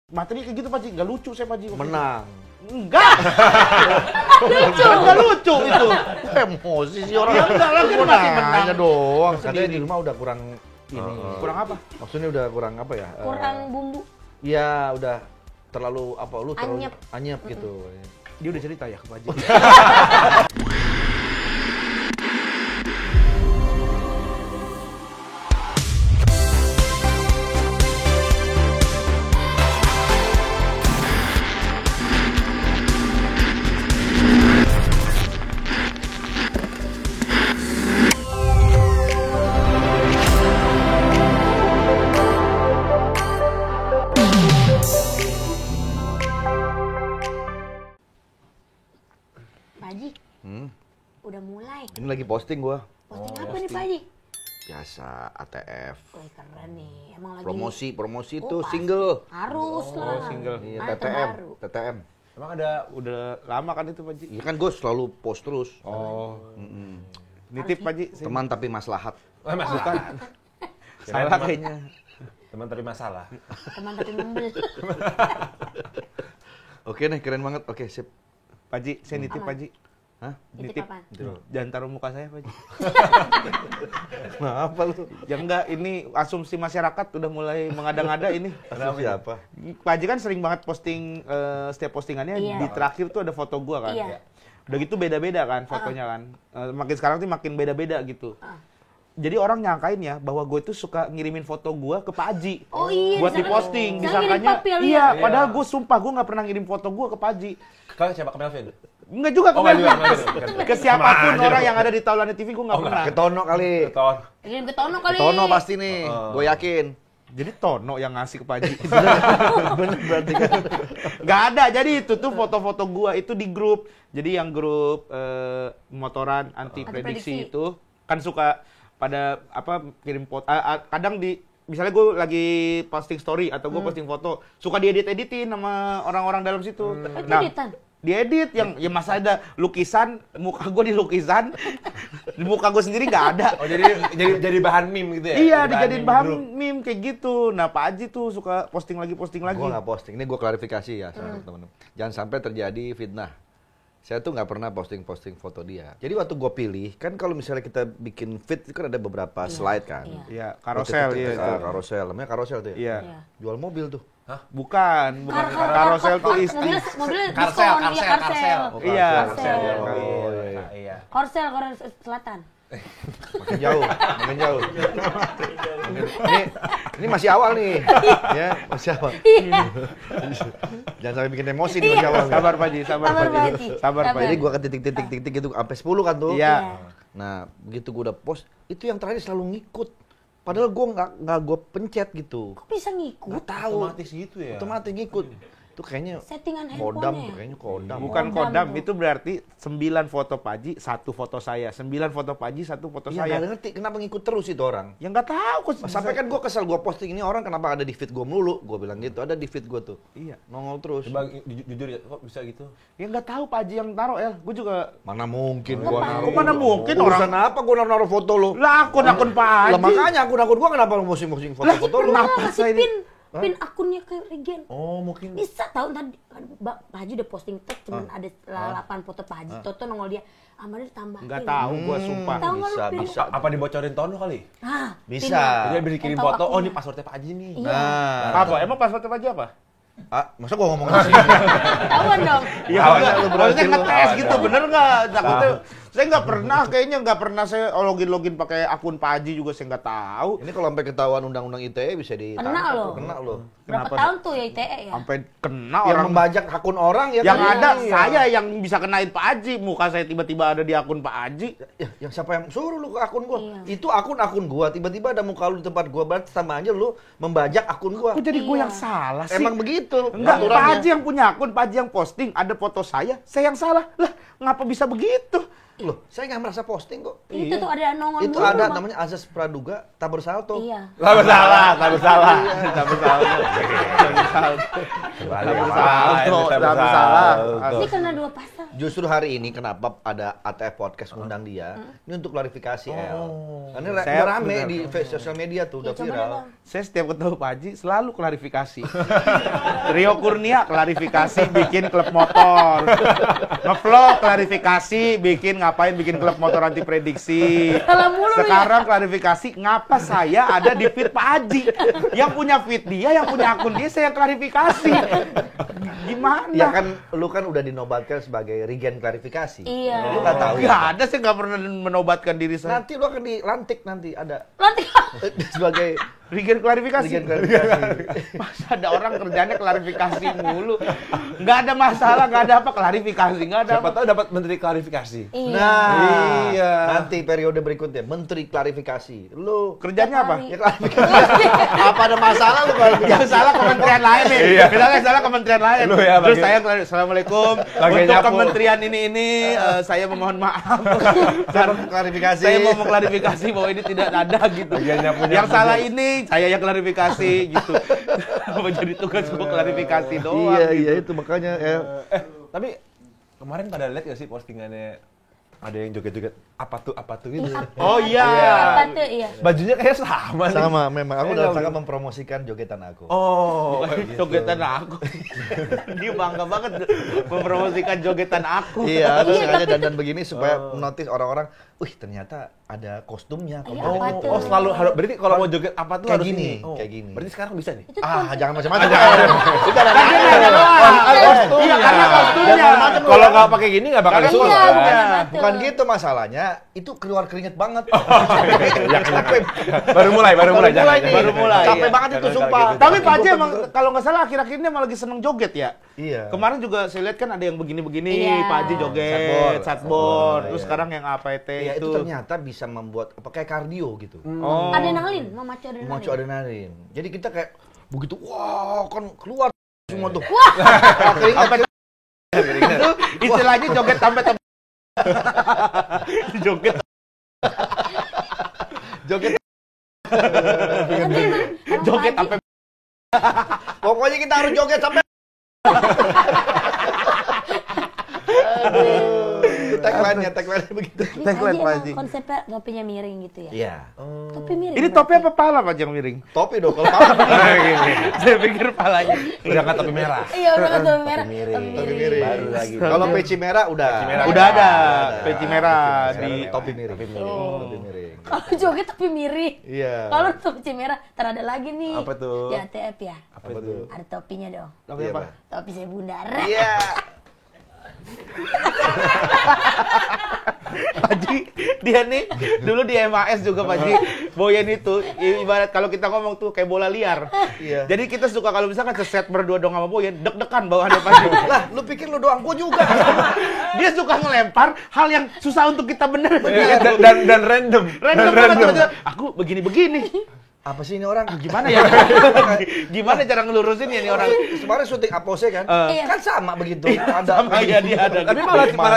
Materi kayak gitu Pak Ji, nggak lucu saya Pak Ji. Menang. Enggak. Lucu. Nggak lucu itu. Emosi sih orang. Ya enggak lah, kan masih menang. Nanya doang. Katanya Sendiri. di rumah udah kurang ini. Kurang apa? Maksudnya udah kurang apa ya? Kurang bumbu. Iya, udah terlalu apa lu terlalu Anyep. anyep gitu. Dia udah cerita ya ke Pak Ji. Pak Haji, udah mulai. Ini lagi posting gua. Posting apa nih Pak Haji? Biasa ATF. Wih keren nih, emang lagi Promosi itu Oh, pasti. single. Harus lah. single. Iya, Mana TTM. terbaru? TTM. Emang udah lama kan itu Pak Ji? Iya kan gue selalu post terus. Oh. Nitip Pak Ji. Teman tapi maslahat. Maksudnya Salah kayaknya. teman tapi masalah. Teman tapi membel. Oke nih, keren banget. Oke, sip. Pak Ji, saya nitip Aman. Pak Ji. Hah? Nitip apaan? Jangan taruh muka saya Pak Ji. Kenapa lu? Ya enggak, ini asumsi masyarakat udah mulai mengada-ngada ini. Asumsi apa? Pak Haji kan sering banget posting, setiap postingannya Iya. di terakhir tuh ada foto gua kan. Iya. Udah gitu beda-beda kan fotonya kan. Makin sekarang tuh makin beda-beda gitu. Jadi orang nyangkain ya bahwa gue tuh suka ngirimin foto gua ke Pak Haji. Oh iya. Buat disangka- diposting, disangka ngirim disangkanya. papil, Iya, ya? padahal gue sumpah gue nggak pernah ngirim foto gua ke Pak Haji. Kalau siapa ke Melvin? Enggak juga ke Oh, nggak juga, Melvin. nggak juga. Ke siapapun Sama aja orang dong. yang ada di Taulani TV gue nggak Oh, pernah. Ke Tono kali. Beton. Kirim ke Tono kali. Tono pasti nih, gue yakin. Jadi Tono yang ngasih ke Pak Haji. Bener berarti kan. Nggak ada, jadi itu tuh foto-foto gua itu di grup. Jadi yang grup motoran anti prediksi Anti-prediksi. itu kan suka pada apa kirim foto. Kadang di misalnya gue lagi posting story atau gue posting foto, suka diedit-editin sama orang-orang dalam situ. Itu Nah, editan. diedit yang ya masa ada lukisan muka gue di lukisan, di muka gue sendiri nggak ada. Oh jadi bahan meme gitu ya? Iya, Jadi dijadiin meme bahan grup. meme kayak gitu. Nah, Pak Haji tuh suka posting lagi. Gue nggak posting. Ini gue klarifikasi ya sama teman-teman. Jangan sampai terjadi fitnah. Saya tuh nggak pernah posting foto dia. Jadi waktu gue pilih, kan kalau misalnya kita bikin feed itu kan ada beberapa slide kan. Iya. Iya, karosel Iya, iya. karosel. Namanya karosel tuh ya? Iya. Iya. Jual mobil tuh. Bukan karosel tuh isti. Mobil Karsel, diskon, iya karsel. karsel. Iya. Karsel. Oh, iya. Nah, iya. Korsel Selatan. Makin jauh, makin jauh. Ini masih awal nih, ya masih awal. Jangan sampai bikin emosi nih masih awal. Sabar Pak Haji, sabar Sabar, Pak Pak Haji. Haji. Sabar Pak Sabar. Jadi Haji. gua ke titik-titik itu sampai 10 kan tuh. Iya. Nah, begitu gua udah post, itu yang terakhir selalu ngikut. Padahal gua nggak gua pencet gitu. Kok bisa ngikut? Nggak tahu. Otomatis gitu ya? Otomatis ngikut. Itu kayaknya Settingan kodam, handphonenya. kayaknya kodam. Bukan Kodam kodam, tuh. itu berarti 9 foto Pak Haji, 1 foto saya. 9 foto Pak Haji, 1 foto Iya, saya. nggak ngerti kenapa ngikut terus itu orang. Ya nggak tahu kok. Sampai kan gua kesel, gua posting ini orang kenapa ada di feed gua mulu. Gua bilang gitu, ada di feed gua tuh. Iya. Nongol terus. Coba jujur ya, kok bisa gitu? Ya nggak tahu Pak Haji yang taruh ya. Gue juga. Mana mungkin Kok gua mana- naruh. Kok mana mungkin Urusan orang. apa gua naruh foto lu? Lah akun-akun Pak Haji. Lah makanya akun-akun gua kenapa posting foto-foto lu? Kenapa Kasih saya pin akunnya ke Regen. Oh mungkin. Bisa tahu tadi Pak Haji udah posting tek cuman ada 8 foto Pak Haji. Toto nongol dia. Amarnya ditambahin. Nggak tahu gue sumpah. Tahu nggak lu Bisa, pin? bisa. Apa dibocorin Tono kali? Ah, Bisa. pin. Jadi dia bisa kirim Tahu foto, oh akunnya. ini passwordnya Pak Haji nih. Iya. Nah, Apa? Emang passwordnya Pak Haji apa? masa gua ngomong di sini? Tahuan dong. Iya, Awalnya lu berhasil maksudnya lu. ngetes gitu, bener nggak? Takutnya, saya nggak pernah saya login pakai akun Pak Haji juga saya nggak tahu. Ini kalau sampai ketahuan undang-undang ITE bisa ditangkap. Kena lo. Kena lo. Berapa Kenapa? tahun tuh ya ITE ya? Sampai kena Yang orang. membajak akun orang ya Yang kan? ada Iya. saya yang bisa kenain Pak Haji, muka saya tiba-tiba ada di akun Pak Haji. Ya, yang siapa yang suruh lu ke akun gua? Iya. Itu akun gua, tiba-tiba ada muka lu di tempat gua, berarti sama aja lu membajak akun gua. Kok jadi gue Iya. yang salah sih? Emang begitu. Enggak, Pak aturannya. Haji yang punya akun, Pak Haji yang posting, ada foto saya yang salah. Lah, ngapa bisa begitu? Loh, saya nggak merasa posting kok. Itu tuh ada nongol Itu mulu, ada Bang. namanya azas praduga tak bersalto. Iya. Tak bersalah, tak bersalah. Tak bersalah. Tak bersalah. Balik Tak apa? bersalah. Ini tak Tak bersalah. Ini kena 2 pasal. Justru hari ini kenapa ada ATF Podcast ngundang dia? Ini untuk klarifikasi, El. Karena Saya rame benar. di sosial media tuh, udah coba viral. dong. Saya setiap ketemu Pak Haji selalu klarifikasi. Rio Kurnia klarifikasi bikin klub motor. Ngevlog klarifikasi bikin klub motor anti prediksi. Salah mulu ya. Sekarang klarifikasi ngapa saya ada di feed Pak Haji. Yang punya feed dia, yang punya akun dia saya klarifikasi. Gimana? Ya kan, lu kan udah dinobatkan sebagai Regen klarifikasi. Iya. Lu nggak tahu Nggak ya? ada, saya nggak pernah menobatkan diri saya. Nanti lu akan dilantik nanti ada Nanti sebagai Regen klarifikasi. Regen klarifikasi. Masa ada orang kerjanya klarifikasi mulu. Nggak ada masalah, nggak ada apa klarifikasi, nggak ada Siapa apa. tahu dapat menteri klarifikasi. Iya. Nah, Iya. nanti periode berikutnya Menteri Klarifikasi. Lu Kerjanya apa? Hari. ya klarifikasi. Apa ada masalah lu kalau Yang salah kementerian lain nih. Iya. Misalnya salah kementerian lain. Lu ya, Terus bagian- saya Assalamualaikum. Bagian Untuk nyapu. kementerian ini saya memohon maaf. Cara klarifikasi. Saya mau mengklarifikasi bahwa ini tidak ada gitu. Bagian nyapu-nyapu. Yang salah ini saya yang klarifikasi gitu. Menjadi tugas gua klarifikasi doang. Iya, gitu. iya itu makanya Tapi kemarin pada lihat gak sih postingannya ada yang joget-joget apa tuh gitu. Oh iya. Apa tuh? Iya. Bajunya kayak sama nih. sama memang aku Saya dalam nggak rangka begitu. mempromosikan jogetan aku. Oh, Jogetan aku. Dia bangga banget mempromosikan jogetan aku. Iya, aku sengaja dandan begini supaya notice orang-orang, wih ternyata ada kostumnya. Iya, kalau apa gitu." tuh? Oh, selalu harus berarti kalau mau joget apa tuh Kayak harus gini, ini. kayak gini. Berarti sekarang bisa nih. Itu Ah, tuh jangan macam-macam. Kan dia nanya doang. kostumnya. Iya, karena kostumnya. Jangan macam lu. Kalau nggak pakai gini nggak bakal Karena disuruh. Iya, kan? bukan apa tuh. Bukan gitu masalahnya, itu keluar keringet banget. Capek. Baru mulai. jangan. nih. Baru mulai, Capek iya. banget itu sumpah. Tapi Pak Haji emang kalau nggak salah akhir-akhir ini emang lagi seneng joget ya? Iya. Kemarin juga saya lihat kan ada yang begini-begini, Iya. Pak Haji joget, Satboard. satboard, terus Iya. sekarang yang APT Iya, itu itu. ternyata bisa membuat apa kayak kardio gitu. Oh. Adrenalin, memacu adrenalin. Memacu adrenalin. Jadi kita kayak begitu, wah kan keluar semua tuh. Sampai itu istilahnya joget sampai joget Joget. Tapi emang joget Pak Haji- sampai Pokoknya kita harus joget sampai. Itu tagline-nya begitu. Ini Tagline, Pak Pak Haji. Haji emang konsepnya topinya miring gitu ya? Iya. Topi miring. ini berarti. topi apa pala Pak yang miring? Topi dong, kalau pala Saya pikir palanya. Udah kan topi merah. Iya, udah kan topi merah. miring. topi miring. Baru lagi. Kalau peci merah udah. Udah ada peci merah di topi miring. Oh. Topi miring. Kalau joget topi miring. Iya. Kalau topi merah, ntar ada lagi nih. Apa tuh? Di ATF ya. Apa tuh? Ada topinya dong. Topi Iya, apa? Pak. Topi saya bundar. Iya. Pak Haji, dia nih dulu di MAS juga Pak Haji. Boyan itu ibarat kalau kita ngomong tuh kayak bola liar. Iya. Jadi kita suka kalau misalkan seset berdua dong sama Boyan, deg-degan bawaannya Pak Haji. Lah, lu pikir lu doang, gua juga. Dia suka ngelempar hal yang susah untuk kita bener. Dan random. Random banget tiba-tiba, aku begini-begini. Apa sih ini orang? Gimana ya? Gimana cara ngelurusin ya nih orang? Kemarin syuting Apose kan? Iya. Kan sama begitu. Ada Sama ya dia ada. Tapi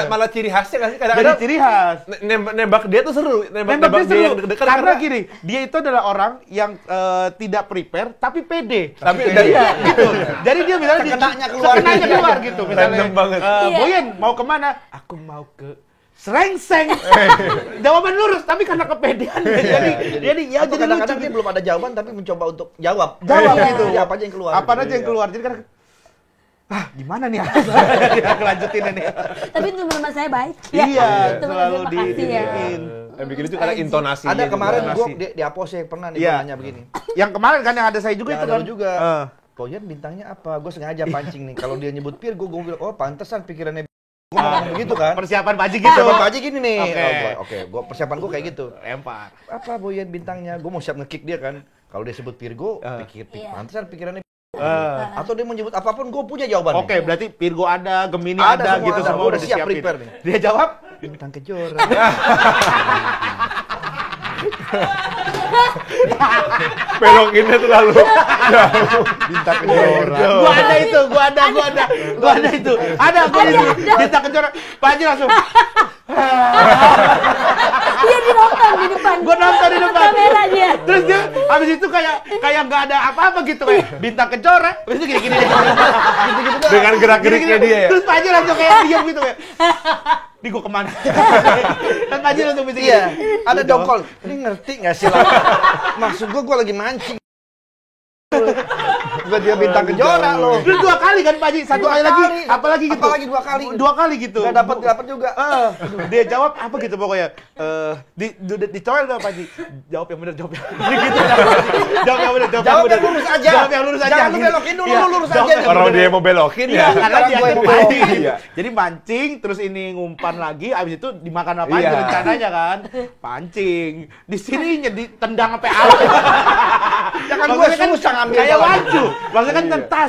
malah ciri khasnya nggak sih? Jadi Kadang-kadang ciri khas. nembak dia tuh seru. Nembak dia seru. yang deg-degan Karena gini, dia itu adalah orang yang tidak prepare tapi pede. Tapi Iya, gitu. Jadi dia misalnya Sekenanya keluar. sekenanya keluar gitu. Misalnya, Random banget. Iya. Boyan mau kemana? Aku mau ke Serengseng. Jawaban lurus tapi karena kepedean. Jadi ya Atau jadi kadang-kadang lucu. dia belum ada jawaban tapi mencoba untuk jawab. Jawab Iya. gitu. Iya, apa aja yang keluar. Apa gitu. aja yang keluar. Jadi kan gimana nih? Kita kelanjutin ini. Tapi teman-teman saya baik. Iya, Teman-teman selalu saya makasih ya. diin. Yang bikin lucu karena intonasi. Ada kemarin juga. gua di Apose pernah nih Iya. gua nanya begini. Yang kemarin kan yang ada saya juga Yang itu ada kan lu juga. Eh. Boyan bintangnya apa? Gue sengaja pancing nih. Kalau dia nyebut Pir, gue bilang, oh pantesan pikirannya. Gue ngomong gitu kan. Persiapan Pak Haji gitu. Persiapan Pak Haji gini nih. Oke. Oke, gue persiapan gue kayak gitu. Lempar. Apa Boyan bintangnya? Gue mau siap nge-kick dia kan. Kalau dia sebut Virgo, pikir Iya. pantesan pikirannya. Eh. Atau dia menyebut apapun, gue punya jawaban. Oke, berarti Virgo ada, Gemini Ada ada, semua gitu ada. semua Gua udah udah siap disiapin. prepare nih. Dia jawab, Bintang kejora. belokinnya terlalu. Bintang kejora. gua ada itu, gua ada itu. Ada, gua itu. Kita kejar, Pak Haji langsung. Dia di nonton di depan. Gua nonton di depan. Kamera dia. Terus dia Habis itu kayak nggak ada apa-apa gitu, kayak bintang kejora. Habis itu gini-gini deh. Gitu-gitu dah. Dengan gerak-geriknya dia ya? Terus Pak Haji langsung kayak diam gitu kayak. Di gua kemana? Dan Pak Haji langsung bisik. Iya, ada dongkol. Ini ngerti nggak sih lah? Maksud gua lagi mancing. Bukan dia bintang kejora loh. Terus 2 kali kan Pak Haji, 1 kali lagi, apalagi gitu. Apalagi 2 kali. 2 kali gitu. Nggak dapat juga. Dia jawab apa gitu pokoknya. Dicoel tuh Pak Haji. Jawab yang benar, jawab yang gitu. Jawab yang benar, Jawab yang lurus aja. Jawab yang lurus aja. Jangan lu gitu. belokin dulu, Iya, lu lurus jawab aja. yang Orang benar. dia mau belokin Iya, ya. karena dia Orang gua yang yang mancing. Iya. Jadi mancing, terus ini ngumpan lagi, abis itu dimakan apa aja Iya. rencananya kan. Pancing. Di sini ditendang sampai alat. Jangan gua Maksudnya kan susah ngambil kayak jalan. waju. Maksudnya kan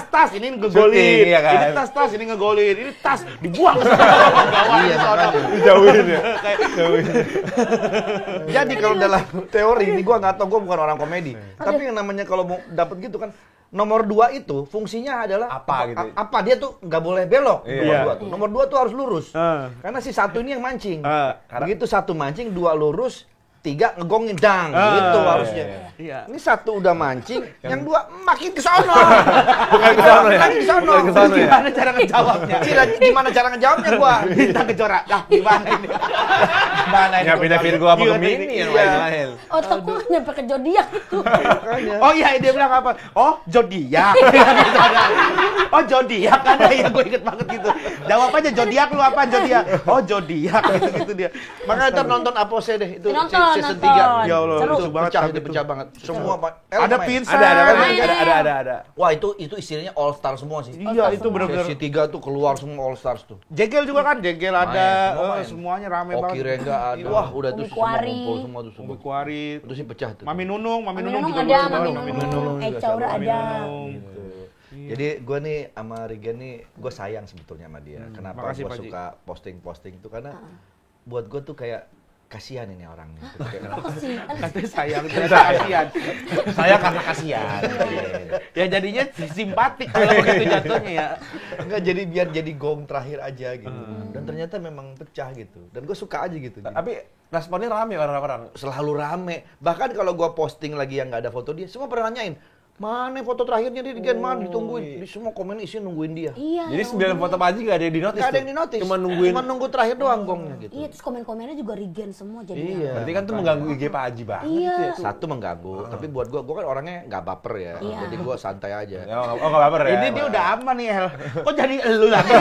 tas, ini ngegolin. Shooting, iya kan? Ini tas, ini ngegolin. Ini tas dibuang ke gawang Iya, di sono. Dijauhin ya. Kayak Jadi kalau dalam teori ini gua nggak tahu, gua bukan orang komedi. Tapi yang namanya kalau mau dapat gitu kan, nomor 2 itu fungsinya adalah Apa gitu? Apa dia tuh nggak boleh belok. Iya. Nomor 2 tuh. Nomor 2 tuh harus lurus. Karena Karena si satu ini yang mancing. Karena- Begitu 1 mancing, 2 lurus, 3 ngegongin dang. Ah, Gitu iya, harusnya. iya. Ini 1 udah mancing, yang 2 makin ke sono. Bukan ke sono ya? Makin ke sono. Bukan ke sono ya? gimana cara ngejawabnya? Gimana cara ngejawabnya gua? Bintang kejora. Nah, gimana ini? Gimana ini? Nggak pindah-pindah gua apa Gimana Gemini ini? yang Iya. lain-lain. Otakku nyampe ke zodiak itu. Oh iya, dia bilang apa? Oh, zodiak. Oh, zodiak kan? Iya, gue inget banget gitu. Jawab aja zodiak lu apa zodiak? Oh, zodiak gitu dia. Makanya ntar nonton Apose deh itu Nonton, season nonton. 3. Ya Allah, Seru. lucu banget. Pecah tapi itu pecah banget. Semua Pak. Ada main. Vincent. Ada. Wah, itu istilahnya all star semua sih. Iya, itu benar-benar. Sesi 3 tuh keluar semua all stars tuh. Jegel juga kan, Jegel ada, Main, semua main. semuanya rame Oki banget. Rengga ada. Iya. Wah, udah tuh Umi semua Kuari. ngumpul semua tuh semua. Umi Kuari, Itu sih pecah tuh. Mami Nunung Mami juga Nunung lucu ada, banget. Mami Nunung. Caura Mami ada. Nunung. Gitu. Jadi gue nih sama Regen nih, gue sayang sebetulnya sama dia. Kenapa makasih, gue Pak Ji. suka posting-posting tuh karena buat gue tuh kayak kasihan ini orang nih. Gitu. Kayak, Katanya sayang, ternyata kasihan. Saya karena kasihan. Ya jadinya simpatik kalau begitu jatuhnya ya. enggak, jadi biar jadi gong terakhir aja gitu. Dan ternyata memang pecah gitu. Dan gue suka aja gitu. Jadi, Tapi responnya rame orang-orang. selalu rame. Bahkan kalau gua posting lagi yang nggak ada foto dia, semua pernah nanyain, mana foto terakhirnya dia Regen, mana ditungguin. Di semua komen isinya nungguin dia. Iya. Jadi ya 9 foto Pak Haji nggak ada yang di notice. Nggak ada yang di notice. Cuma nungguin. Cuma nunggu terakhir doang gongnya gitu. Iya, terus komen-komennya juga Regen semua jadinya. Iya. Berarti kan tuh mengganggu IG Pak Haji banget Iya. itu ya. Satu mengganggu, tapi buat gua kan orangnya nggak baper ya. Iya. Jadi gua santai aja. Oh nggak baper ya. Ini dia udah aman nih, El. Kok jadi elu lagi?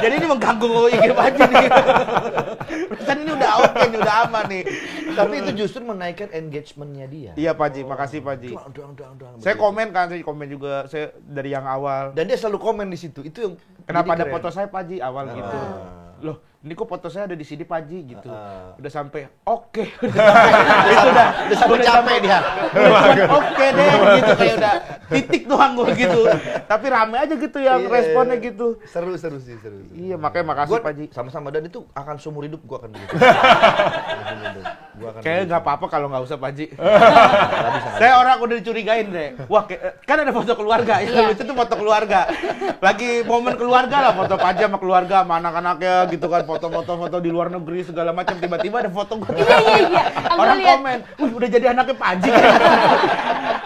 Jadi ini mengganggu IG Haji nih. Pesan ini udah oke nih, udah aman nih. Tapi itu justru menaikkan engagement-nya dia. Iya Pak Ji, makasih Pak Ji. Udah. Saya komen kan, saya komen juga, saya dari yang awal. Dan dia selalu komen di situ. Itu yang Kenapa jadi ada keren. foto saya Pak Ji awal gitu. Loh, ini kok foto saya ada di sini Pak Ji gitu. Udah sampai oke. Udah sampai capek dia. Oke deh gitu, kayak udah titik doang gua gitu. Tapi rame aja gitu yang Iya. responnya gitu. Seru seru. Iya, makanya makasih Gua Pak Ji. sama-sama, dan itu akan seumur hidup gua akan begitu. Gua akan Kayaknya begitu. nggak apa-apa kalau nggak usah Pak Ji. Nggak bisa. Saya orang udah dicurigain deh. Wah, kan ada foto keluarga. Ya lucu tuh foto keluarga. Lagi momen keluarga lah, foto Pak Ji sama keluarga, sama anak-anaknya gitu kan, foto-foto di luar negeri segala macam. Tiba-tiba ada foto gue. Iya. Aku Orang lihat. komen, "Wih, udah jadi anaknya Pak Ji."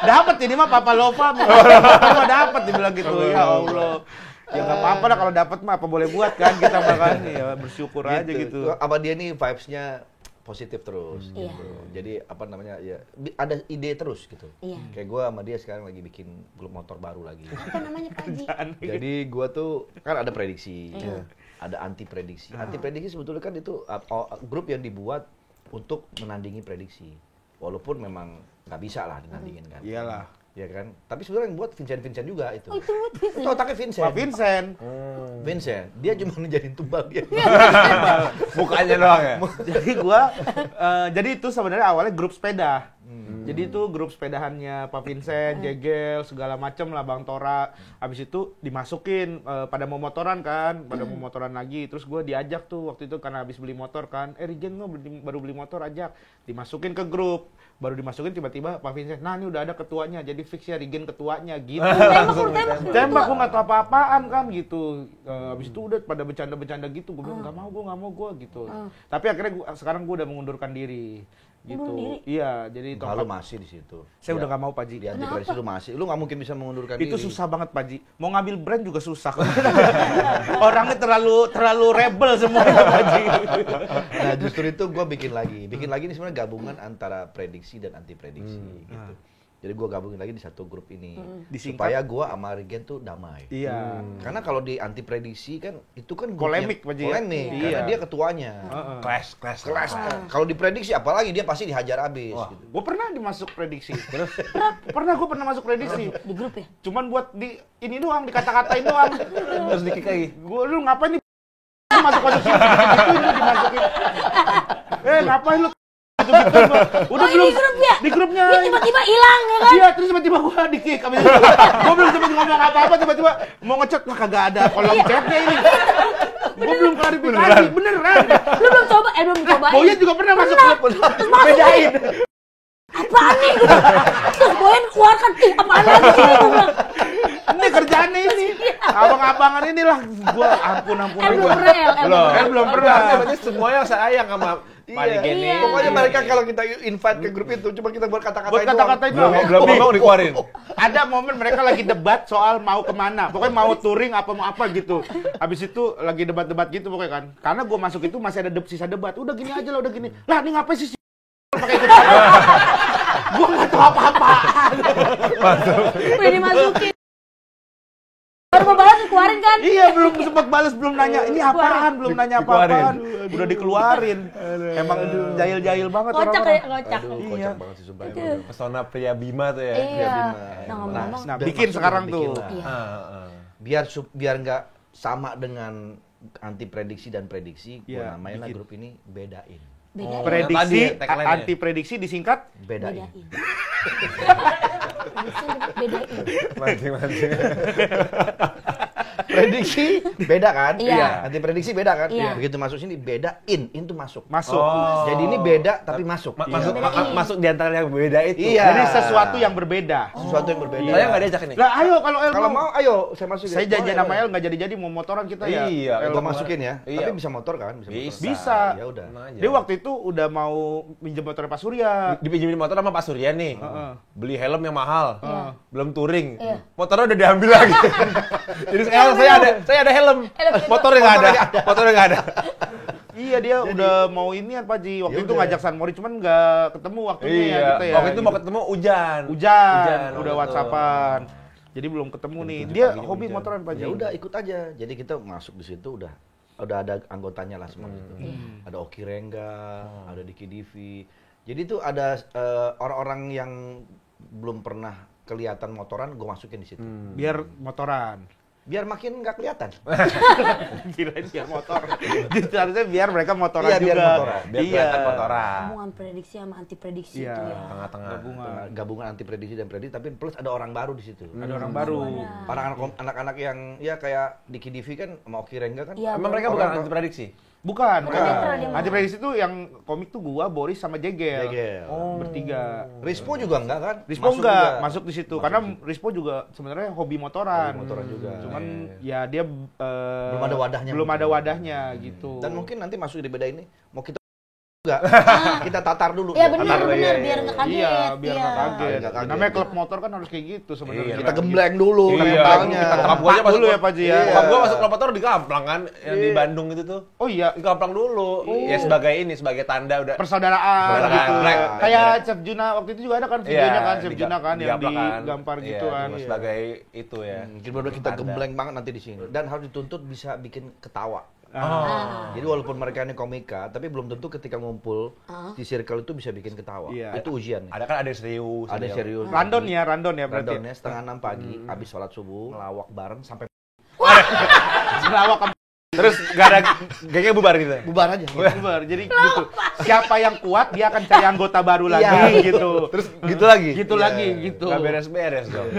Dapat ini mah Papa Lova, mah dapat dibilang gitu. Ya Allah. Ya nggak apa-apa lah kalau dapat mah apa boleh buat kan, kita makan ya bersyukur aja gitu. Apa dia nih vibes-nya positif terus Iya. gitu. Jadi apa namanya ya ada ide terus gitu. Iya. Kayak gua sama dia sekarang lagi bikin klub motor baru lagi. Apa namanya Pak Haji? Jadi gua tuh kan ada prediksi, ada anti prediksi. Anti prediksi sebetulnya kan itu grup yang dibuat untuk menandingi prediksi. Walaupun memang nggak bisa lah dinandingin kan. Iyalah. Ya kan? Tapi sebenarnya yang buat Vincent juga itu. Oh, itu Itu otaknya Vincent. Pak Vincent. Vincent, dia cuma ngejadiin tumbal dia. Mukanya doang ya. Jadi jadi itu sebenarnya awalnya grup sepeda. Jadi itu grup sepedahannya Pak Vincent, Jegel, segala macem lah, Bang Tora. Habis itu dimasukin pada mau motoran kan, pada mau motoran lagi. Terus gue diajak tuh waktu itu karena habis beli motor kan. Regen lo baru beli motor, ajak. Dimasukin ke grup. Baru dimasukin tiba-tiba Pak Vincent, nah ini udah ada ketuanya, jadi fix ya Regen ketuanya gitu. Tembak gue nggak tahu apa-apaan kan gitu. Habis itu udah pada bercanda-bercanda gitu. Gue bilang nggak mau gue gitu. Tapi akhirnya sekarang gue udah mengundurkan diri. gitu. Bunuh diri? Iya, jadi Kalau tongkat. masih di situ. Saya udah nggak mau Pak Ji. Di anti prediksi lu masih. Lu nggak mungkin bisa mengundurkan Itu diri. susah banget Pak Ji. Mau ngambil brand juga susah. Orangnya terlalu rebel semua Pak Ji. Nah justru itu gue bikin lagi ini sebenarnya gabungan antara prediksi dan anti prediksi gitu. Jadi gue gabungin lagi di satu grup ini Disingkat? supaya gue sama Regen tuh damai. Iya. Karena kalau di anti prediksi kan itu kan Polemik, grupnya- Pak Ji, ya? polemik Iya. karena dia ketuanya. Clash. Kelas. Kalau di prediksi apalagi dia pasti dihajar habis. Wah. Gitu. Gue pernah dimasuk prediksi. Terus gue pernah masuk prediksi. Di grup ya? Cuman buat di ini doang, dikata-katain doang. Terus di-kick lagi. Gue lu ngapain nih? Lu masuk sini gitu lu dimasukin. Ngapain lu? Gitu-gituin gua. Udah Oh, ini belum di grup ya? di grupnya. Dia tiba-tiba hilang ya kan? Iya, terus tiba-tiba gua di-kick abis itu. Gua belum sempat ngomong apa-apa, tiba-tiba mau ngechat, wah kagak ada kolom chatnya ini. Gua belum klarifikasi, beneran. Lu belum coba? Belum cobain. Boyan juga pernah masuk grup. Bedain. Apaan nih? Terus Boyan keluarkan, apaan lagi sih gue bilang. Ini kerjaannya ini. Abang-abangan inilah. Gua ampun. Belum pernah ya? Belum pernah. Berarti semuanya sayang sama Pak Regen nih. Iya. Pokoknya mereka kalau kita invite ke grup itu cuma kita buat kata-kata Buat kata-kata itu. Belum ngomong dikeluarin. Ada momen mereka lagi debat soal mau kemana, pokoknya mau touring apa mau apa gitu. Habis itu lagi debat-debat gitu pokoknya kan. Karena gue masuk itu masih ada sisa debat. Udah gini aja lah, udah gini. Lah ini ngapain sih pakai ikut? Gue nggak tahu apa-apaan. Udah dimasukin. Baru mau balas keluarin kan? Iya belum sempat balas, belum nanya ini apaan, belum nanya apa-apaan. Udah dikeluarin. Emang jahil-jahil banget Kocak orang-orang. ya, kocak. Aduh, Iya. kocak banget sih sumpah. Itu. Pesona pria Bima tuh ya. Iya. Bima. Nah ngomong-ngomong. Nah, Dan bikin maksudnya sekarang bikin tuh. lah. Iya. Biar nggak sama dengan anti prediksi dan prediksi, gue Iya, namain lah bikin. grup ini bedain. Beda. Oh. Prediksi, Tadi ya, tagline-nya. anti prediksi disingkat Bedain. Bedain. Bedain. Mancing-mancing. Prediksi beda kan? Iya. Anti prediksi beda kan? Iya. Begitu masuk sini bedain, itu masuk. masuk. Oh. Jadi ini beda tapi masuk. Masuk Bedain. masuk di antara yang beda itu. Iya. Jadi sesuatu yang berbeda. Sesuatu yang berbeda. Saya nggak diajak ini. Lah ayo kalau El Kalau mau, ayo saya masukin. saya janjian Boleh, sama boleh. El nggak jadi mau motoran kita ya. Iya, El, Gua masukin ya. Iya. Tapi bisa motor kan? Bisa. Bisa. motor. Bisa. Ya udah. Tenang aja. Dia waktu itu udah mau minjem motornya Pak Surya. Dipinjemin motor sama Pak Surya nih. Heeh. Beli helm yang mahal. Iya. Belum touring. Iya. Motornya udah diambil lagi. Jadi sekarang saya ada helm. Motornya nggak ada. Motornya nggak ada. Iya dia udah mau ini Pak Ji. Waktu Ya itu udah. ngajak San Mori cuman nggak ketemu waktunya ya Iya. kita ya. Waktu itu mau gitu. ketemu hujan. Hujan, udah betul. WhatsAppan. Jadi belum ketemu nih. tujuh Dia pagi hobi hujan. motoran Pak Ji. Ya udah ikut aja. Jadi kita masuk di situ udah ada anggotanya lah semua itu. Ada Oki Rengga, ada Diki Divi. Jadi itu ada orang-orang yang belum pernah kelihatan motoran, gue masukin di situ. Biar motoran. Biar makin nggak kelihatan. Kirain biar motor. Jadi harusnya biar mereka motoran Iya, juga. biar motoran. Biar kelihatan motoran. Gabungan prediksi sama anti prediksi Iya. itu ya. Tengah-tengah. Gabungan anti prediksi dan prediksi, tapi plus ada orang baru di situ. Ada orang baru. Anak-anak yang ya kayak Diki Divi kan sama Oki Rengga kan. Iya. Emang mereka bukan anti prediksi? Bukan. netral dia mah. Anti prediksi itu yang komik tuh gua, Boris sama Jegel. Jegel. Bertiga. Rispo juga enggak kan? Rispo enggak juga. masuk di situ Masuk karena di situ. Rispo juga sebenarnya hobi motoran. Hobi motoran juga. Cuman ya dia Belum ada wadahnya Belum mungkin. ada wadahnya gitu. Dan mungkin nanti masuk di beda ini mau kita juga kita tatar dulu. Iya biar benar tatar. benar biar nggak kaget. Iya, biar nggak kaget. Biar nggak kaget. Namanya klub motor kan harus kayak gitu sebenarnya. Iya, Kita gembleng dulu Iya, mentalnya. kita Tempat Bokap gua aja dulu masuk- ya Pak Ji ya. Iya. Bokap gua masuk klub motor di Kamplang kan, yang di Bandung itu tuh. Oh iya, Di Kamplang dulu. Ya sebagai ini, sebagai tanda udah. persaudaraan Persaudaraan. gitu. Black. Kayak Chef Juna waktu itu juga ada kan videonya kan Chef di Juna kan yang Kamplang kan. digampar Iya, gitu kan. cuma sebagai itu ya. Mungkin benar kita Tanda. gembleng banget nanti di sini. Dan harus dituntut bisa bikin ketawa. Ah. Jadi walaupun mereka ini komika, tapi belum tentu ketika ngumpul di circle itu bisa bikin ketawa. Iya. Itu ujian. Ada kan ada yang serius. Ada yang serius. Random ya berarti. Randonnya setengah 6 pagi, habis sholat subuh, ngelawak bareng sampai Selawak Terus gak ada gengnya bubar gitu. bubar aja. bubar. Jadi gitu. Siapa yang kuat dia akan cari anggota baru lagi Iya. gitu. Terus gitu lagi. Gitu lagi gitu. Gak beres-beres dong.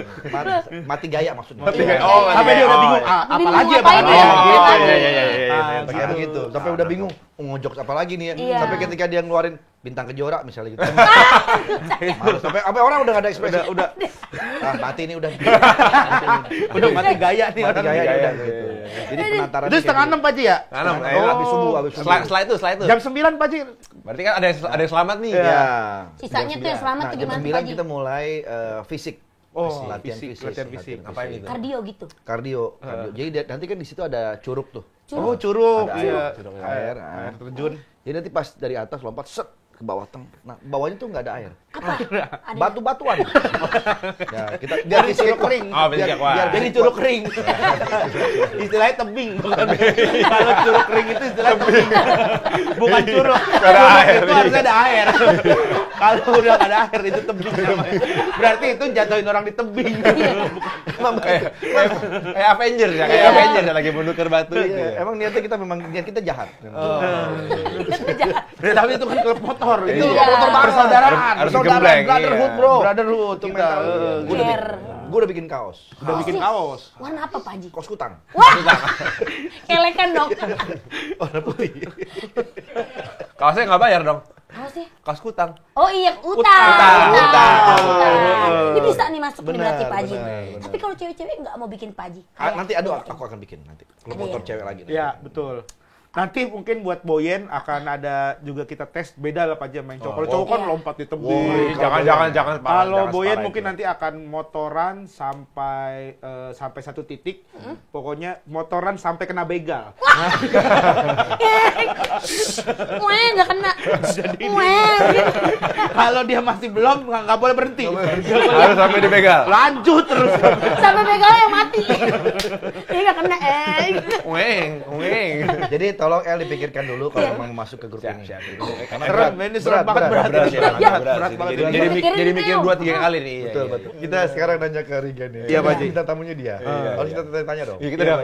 Mati gaya maksudnya. Mati gaya. Oh, Sampai dia udah bingung, Bingung apalagi ya ngapain Bang? ya? Oh, Ngapain gitu. lagi? Iya, iya, iya, iya. Kayak begitu. Sampai udah bingung, ngojok apa lagi nih ya. Iya. Sampai ketika dia ngeluarin bintang kejora misalnya gitu. Malu, sampai orang udah nggak ada ekspresi. Udah Mati ini udah. udah mati gaya nih Mati orang. gaya Gaya, udah iya, gitu. iya. Jadi penataran Itu setengah 6 Pak Ji ya? Tanam. Habis subuh. Setelah itu. Jam 9 Pak Ji. Berarti kan ada yang selamat nih. Ya. Sisanya tuh yang selamat Nah, tuh jam gimana 9 Pak Haji? kita mulai fisik. Oh, latihan fisik, fisik. latihan fisik. Ngapain itu? Kardio gitu. Kardio. Jadi nanti kan di situ ada curug tuh. Oh, curug. Ada Iya. air. Air terjun. Jadi nanti pas dari atas lompat set ke bawah Nah, bawahnya tuh nggak ada air. Apa? Ada Batu-batuan. Ya, kita biar Jadi fisiknya curug kering. Oh, fisiknya kuat. biar Jadi curug kering. Istilahnya tebing, bukan. Kalau curug kering itu istilahnya tebing. Bukan curug. Ada Curug air, itu iya. harusnya ada air. Kalau udah nggak ada air itu tebing namanya. Berarti itu jatuhin orang di tebing. Kayak Avengers ya, kayak Avengers yang lagi menukar batu itu. Iya, emang niatnya kita memang niat kita jahat. Tapi itu kan klub motor. Itu Iya. motor persaudaraan. Harus Persaudaraan, gembleng, brotherhood, iya. bro. Brotherhood Itu kita. mental. Gue udah Care. bikin kaos. Udah bikin kaos. Warna apa Pak Haji? Kaos kutang. Wah, kelekan dong. Warna putih. Kaosnya nggak bayar dong. Apa sih? Kaos kutang. Oh iya, utang. Utang. Ini bisa nih masuk nih Benar, berarti Pak Haji. benar. Tapi kalau cewek-cewek nggak mau bikin Pak Haji. Nanti aku akan bikin nanti. Klub Ada motor ya? cewek lagi. Iya, betul. Nanti mungkin buat Boyen akan ada juga kita tes beda lah Pak Jam main cowok. Kalau cowok kan Iya. lompat di tebing. Woi, Jangan. Kalau jangan Boyen separah mungkin itu. nanti akan motoran sampai sampai satu titik. Pokoknya motoran sampai kena begal. Weh, nggak kena. Weh. Kalau dia masih belum nggak boleh berhenti. Harus sampai dibegal. Lanjut terus. Sampai begalnya yang mati. Ini nggak kena. Weng. Jadi tolong El dipikirkan dulu kalau mau masuk ke grup ini. Karena Serem, ini serem banget berat. Berat sih, emang berat Berat sih. banget. Jadi Mikirin jadi itu mikir yuk. 2-3 kali nih. Iya, Betul, iya, betul. iya. Kita sekarang nanya ke Rigan ya. Iya, Pak Ji. Kita tamunya dia. Harus kita tanya dong. Iya, kita udah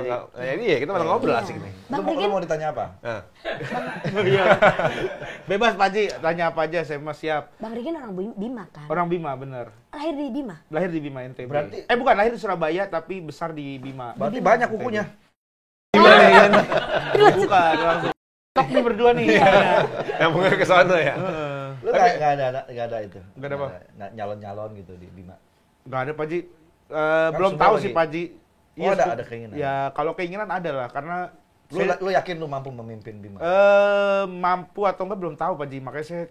iya, kita malah ngobrol asik nih. Bang Lu Rigen, mau ditanya apa? Nah, Iya. Bebas Pak Ji, tanya apa aja saya mah siap. Bang Rigen orang Bima kan? Orang Bima bener. Lahir di Bima. Lahir di Bima NTB. Berarti- bukan lahir di Surabaya tapi besar di Bima. Berarti banyak kukunya. Bukan, langsung. Tok nih berdua nih. yang mungkin ke sana ya. Lu nggak ada itu. Nggak ada apa? Nyalon-nyalon gitu di Bima. Nggak ada Pak Ji. Belum semua tahu lagi. sih Pak Ji. Oh, ada keinginan. Ya kalau keinginan ada lah karena Lu yakin lu mampu memimpin Bima? mampu atau enggak belum tahu Pak Ji. Makanya saya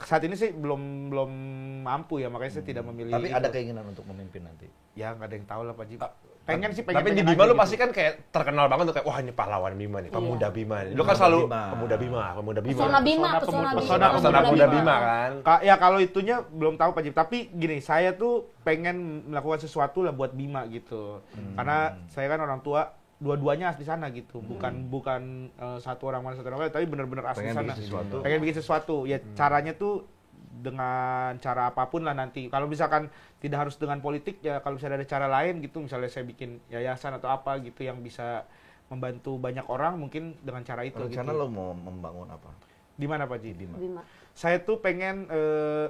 saat ini sih belum mampu ya. Makanya saya tidak memilih. Tapi ada itu. keinginan untuk memimpin nanti. Ya nggak ada yang tahu lah Pak Ji. Pengen sih pengen. Tapi di pengen Bima aja lu gitu. pasti kan kayak terkenal banget tuh kayak wah ini pahlawan Bima nih, pemuda Iya. Bima nih. Lu kan selalu Bima. pemuda Bima. Pesona Bima, Pesona pemuda Bima kan. Ya kalau itunya belum tahu Pak Jim. Tapi gini, saya tuh pengen melakukan sesuatu lah buat Bima gitu. Karena saya kan orang tua dua-duanya asli sana gitu. Bukan satu orang mana satu orang lain, tapi benar-benar asli Pengen sana. bikin sesuatu. Pengen bikin sesuatu. Ya caranya tuh dengan cara apapun lah nanti. Kalau misalkan tidak harus dengan politik ya kalau misalnya ada cara lain gitu, misalnya saya bikin yayasan atau apa gitu yang bisa membantu banyak orang mungkin dengan cara itu Rencana gitu. lo mau membangun apa? Di mana Pak Ji? Bima. Bima. Saya tuh pengen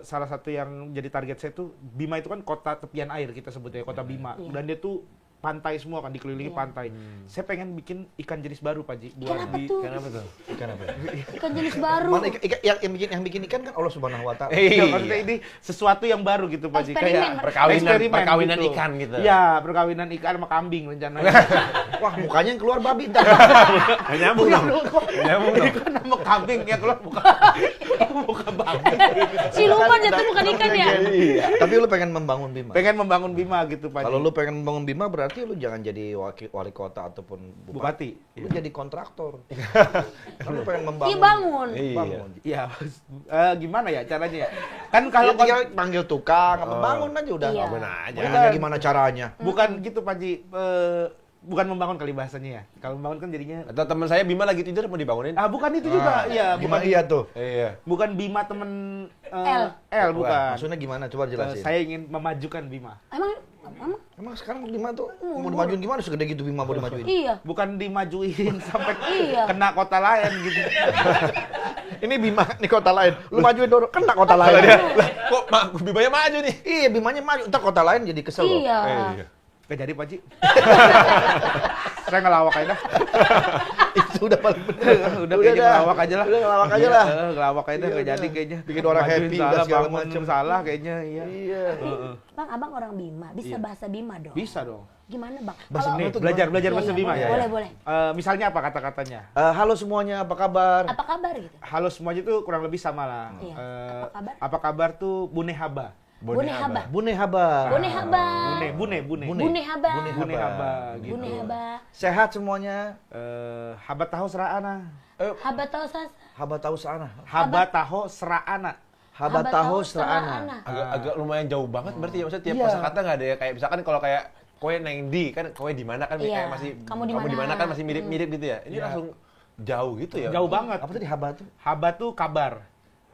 salah satu yang jadi target saya tuh Bima itu kan kota tepian air kita sebutnya kota Bima Iya. dan dia tuh pantai semua kan dikelilingi Iya. pantai. Saya pengen bikin ikan jenis baru Pak Ji Ikan apa tuh? Kenapa tuh? Ikan apa? Ikan jenis baru. Mana yang bikin ikan kan Allah Subhanahu wa taala. Iya, maksudnya ini sesuatu yang baru gitu Pak Ji. Eksperimen. Perkawinan ikan gitu. Iya, perkawinan ikan sama kambing rencananya. Wah, mukanya yang keluar babi ntar. Nggak nyambung dong. Nggak nyambung dong. Ikan sama kambing yang keluar bukan babi. Siluman jatuh bukan ikan ya? Iya. Tapi lu pengen membangun Bima. Pengen membangun Bima gitu Pak Ji. Kalau lu pengen membangun Bima berarti lu jangan jadi wali kota ataupun Bupati. Lu jadi kontraktor. Kalau lu pengen membangun. Iya bangun. Bangun. Iya, gimana ya caranya ya? Kan Kalau kalau tinggal panggil tukang, membangun aja udah. Iya. Bangun aja. Mau nanya gimana caranya? bukan gitu Pak Ji. Bukan membangun kali bahasanya ya. Kalau membangun kan jadinya Atau teman saya Bima lagi tidur mau dibangunin. bukan itu juga. Iya, Gimana bukan iya tuh? Iya. bukan Bima temen L. L bukan. Maksudnya gimana? Coba jelasin. Saya ingin memajukan Bima. Emang Emang sekarang Bima tuh mau dimajuin gimana segede gitu Bima mau dimajuin? iya. Bukan dimajuin sampai Iya. kena kota lain gitu. Ini Bima nih kota lain. Lu majuin dulu kena kota lain. Kok Bimanya maju nih? Iya, Bimanya maju. Ntar kota lain jadi kesel loh. Iya. Iya. Gak jadi Pak Haji. Saya ngelawak aja dah. Itu udah paling bener. Udah kayaknya dah. ngelawak aja lah. Udah ngelawak aja lah. Ngelawak aja dah, Iya, gak jadi udah. kayaknya. Bikin orang Majuin happy, salah, udah segala bangun macem. salah kayaknya, iya. Iya. Bang, abang orang Bima, bisa bahasa Bima dong. Bisa dong. Gimana bang? Bahasa Kalau- Bima tuh Belajar gimana? Iya, bahasa iya, Bima boleh, ya. Boleh, boleh. Misalnya apa kata-katanya? Halo semuanya, apa kabar? Apa kabar gitu? Halo semuanya tuh kurang lebih sama lah. Iya. Eh, Apa kabar? apa kabar tuh Bune Haba. Bune Haba. Bune Haba. Bune Haba. Bune. Bune Haba. Bune Haba gitu. Bune Haba. Sehat semuanya. Haba tahu seraana. Haba tahu sas. Haba tahu sana. Haba tahu seraana. Haba tahu serana. Agak lumayan jauh banget berarti ya, maksudnya tiap Iya. kosakata nggak ada ya, kayak misalkan kalau kayak kowe neng di kan kowe di mana kan Iya. kayak masih Kamu di di mana mana? kan masih mirip-mirip gitu ya. Ini Iya. langsung jauh gitu ya. Jauh banget. Apa tadi Haba tuh? Haba tuh kabar.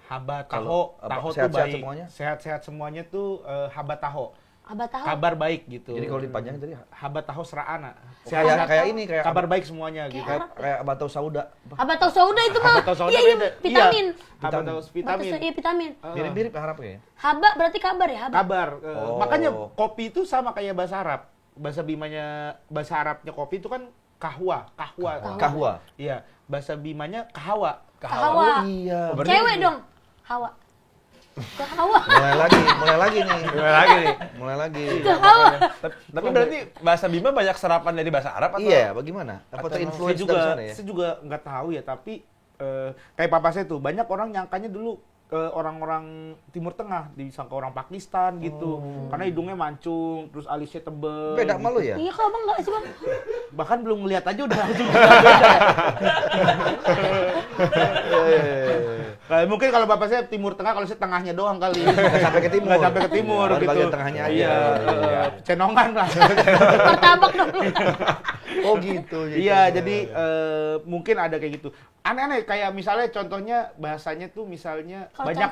Haba taho, Kalau, taho tuh sehat-sehat baik. semuanya? Sehat-sehat semuanya tuh haba taho. Haba tahu. Kabar baik gitu. Jadi kalau dipanjangin tadi haba taho seraana. kayak ini kayak kabar baik semuanya gitu. kayak Haba tahu Sauda. Haba tahu sauda itu mah. Haba tahu sauda Iya, iya, beda. vitamin. Iya. Haba tahu vitamin. Iya, vitamin. Mirip-mirip harapnya ya. Haba berarti kabar ya, haba. Kabar. Oh. Makanya kopi itu sama kayak bahasa Arab. Bahasa Bimanya, bahasa Arabnya kopi itu kan kahwa. Kahwa. Iya. Bahasa Bimanya kahawa. Hawa. Oh iya. Cewek dong. Hawa. Ke Hawa. Mulai lagi nih. Gimana lagi nih? Mulai lagi. Ke Hawa. Tapi berarti bahasa Bima banyak serapan dari bahasa Arab atau? Iya, bagaimana? Apa Atau terinfluence Saya dari sana ya? saya juga nggak tahu ya, tapi kayak papa saya tuh banyak orang nyangkanya dulu orang-orang Timur Tengah disangka orang Pakistan gitu, karena hidungnya mancung, terus alisnya tebel. Beda sama lu ya? Iya, kalau bang nggak sih bang? Bahkan belum ngeliat aja udah langsung. Mungkin kalau bapak saya Timur Tengah, kalau saya tengahnya doang kali. Nggak sampai ke timur. Nggak sampai ke timur Baru gitu. bagian tengahnya aja. Iya, cenongan lah. Martabak dong. Oh gitu. Iya, jadi mungkin ada kayak gitu. Aneh-aneh, kayak misalnya contohnya bahasanya tuh misalnya Kalau banyak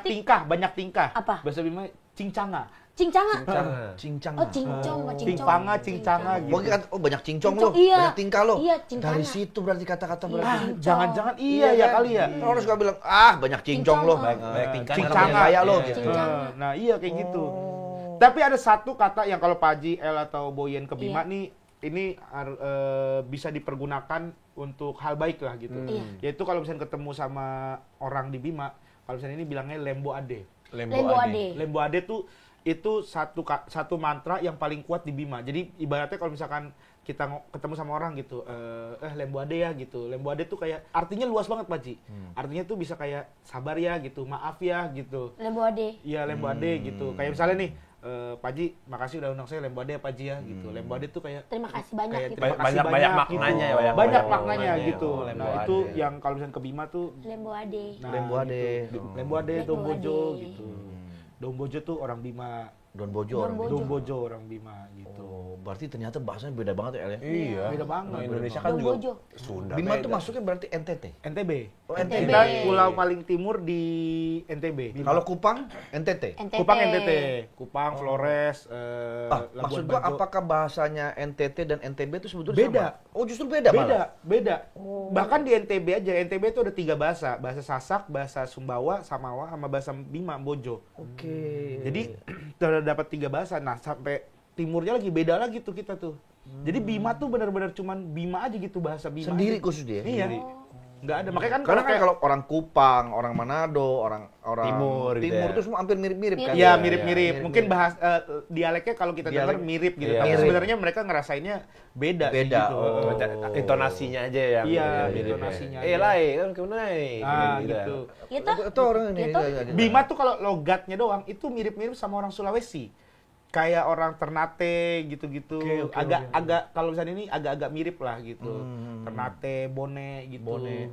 tingkah. Apa? Bahasa Bima cincanga. Cincanga. Cincang. Oh, cincong, Cincpanga, cincanga gitu. Oh banyak cincong Cincong, lo, iya. banyak tingkah lo. Iya, cincana. Dari situ berarti kata-kata berarti. Ah, jangan-jangan iya ya kan? kali ya. Orang suka bilang, banyak cincong lo. Banyak tingkah. Cincanga. Kayak lo Iya. gitu. Cincanga. Nah, iya kayak gitu. Tapi ada satu kata yang kalau Pak Haji, El atau Boyen ke Bima Iya. nih, ini bisa dipergunakan untuk hal baik lah gitu. Iya. Yaitu kalau misalnya ketemu sama orang di Bima, kalau misalnya ini bilangnya lembo ade. Lembo ade. Lembo ade tuh itu satu mantra yang paling kuat di Bima. Jadi ibaratnya kalau misalkan kita ketemu sama orang gitu, lembo ade ya gitu. Lembo ade tuh kayak artinya luas banget Pak Ji. Artinya tuh bisa kayak sabar ya gitu, maaf ya gitu. Lembo ade. Iya lembo ade gitu. Kayak misalnya nih, Pak Ji, makasih udah undang saya lembo ade ya Pak Ji ya gitu. Lembo ade tuh kayak Terima kasih banyak kayak gitu. terima kasih Banyak banyak maknanya gitu. ya, Banyak banyak maknanya maknanya. gitu. Oh, lembo Nah, itu ade. yang kalau misalnya ke Bima tuh Lembo ade. Lembo ade. gitu. Lembo ade, Lembo Dombojo ade. gitu. Dombojo tuh orang Bima. Don Bojo. orang Don gitu. Dombojo orang Bima gitu. Oh, berarti ternyata bahasanya beda banget ya, El ya? Iya. Beda banget. Nah, Indonesia kan Dombojo. juga Sunda. Bima beda. tuh masuknya berarti NTT. NTB. Oh, NTB. Kita pulau paling timur di NTB. Kalau Kupang, NTT. NTT. Kupang NTT, Kupang, Flores, Labuan Maksud gua Bajo. apakah bahasanya NTT dan NTB itu sebetulnya Beda. sama? Oh, justru beda malah. Beda. Bahkan di NTB aja, NTB itu ada 3 bahasa, bahasa Sasak, bahasa Sumbawa, Samawa, sama bahasa Bima, Bojo. Oke. Jadi terdapat 3 bahasa. Nah, sampai timurnya lagi beda lagi tuh kita tuh. Jadi Bima tuh benar-benar cuman Bima aja gitu, bahasa Bima. Sendiri aja. khusus dia. Iya. Nggak ada. Makanya kan Karena kan kayak- kalau orang Kupang, orang Manado, orang Timur gitu ya. itu semua hampir mirip-mirip kan? Iya, Iya, mirip-mirip. Mungkin bahas dialeknya kalau kita dengar Dialek. mirip gitu, Iya, tapi mirip. sebenarnya mereka ngerasainnya beda sih Beda, gitu. oh. Intonasinya aja yang Iya, mirip ya. intonasinya Eh, aja. lai, kan kemana Gitu. Gitu. Itu orang ini. Gitu. Bima tuh kalau logatnya doang itu mirip-mirip sama orang Sulawesi. Kayak orang Ternate gitu-gitu. Agak kalau misalnya ini agak-agak mirip lah gitu. Ternate, Bone gitu. Bone.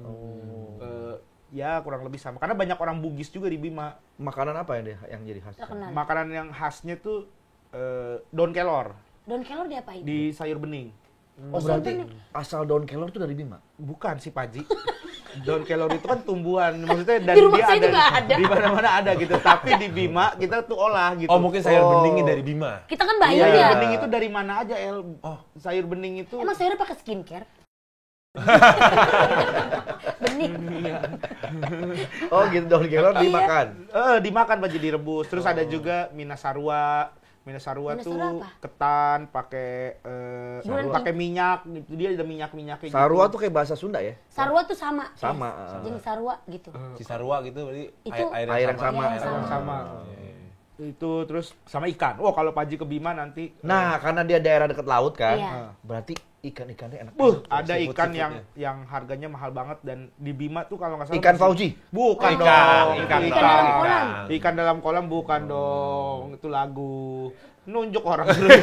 Ya kurang lebih sama. Karena banyak orang Bugis juga di Bima. Makanan apa yang jadi khas? Terkenal. Makanan yang khasnya tuh daun kelor Daun kelor diapain? di sayur bening. Oh, berarti asal daun kelor itu dari Bima? Bukan sih Paji. Daun kelor itu kan tumbuhan, maksudnya dan Di rumah dia saya juga ada. di mana-mana ada gitu. Tapi di Bima kita tuh olah gitu. Oh, mungkin sayur beningnya dari Bima. Kita kan bayi Sayur ya. bening itu dari mana aja, El? Sayur bening itu Emang sayurnya pakai skincare? Bening. Oh gitu, daun kelor dimakan. dimakan Paji, direbus. Terus ada juga minasarua. Minyak Sarua Minyak tuh Sarua apa? ketan, pakai Gula pakai minyak gitu. Dia ada minyak-minyaknya gitu. Sarua tuh kayak bahasa Sunda ya? Sarua tuh sama. Sama, Jenis sarua gitu. Cisarua gitu berarti Itu air yang sama. Air yang sama. Itu terus sama ikan. Oh, kalau Pak Haji ke Bima nanti Nah, karena dia daerah dekat laut kan, Iya. berarti ikan-ikannya enak. ada seafood- ikan seafoodnya. yang harganya mahal banget dan di Bima tuh kalau nggak salah Ikan masih- Fauji. Bukan Ikan, dong. ikan dalam kolam. Ikan dalam kolam bukan dong. Itu lagu. Nunjuk orang suruh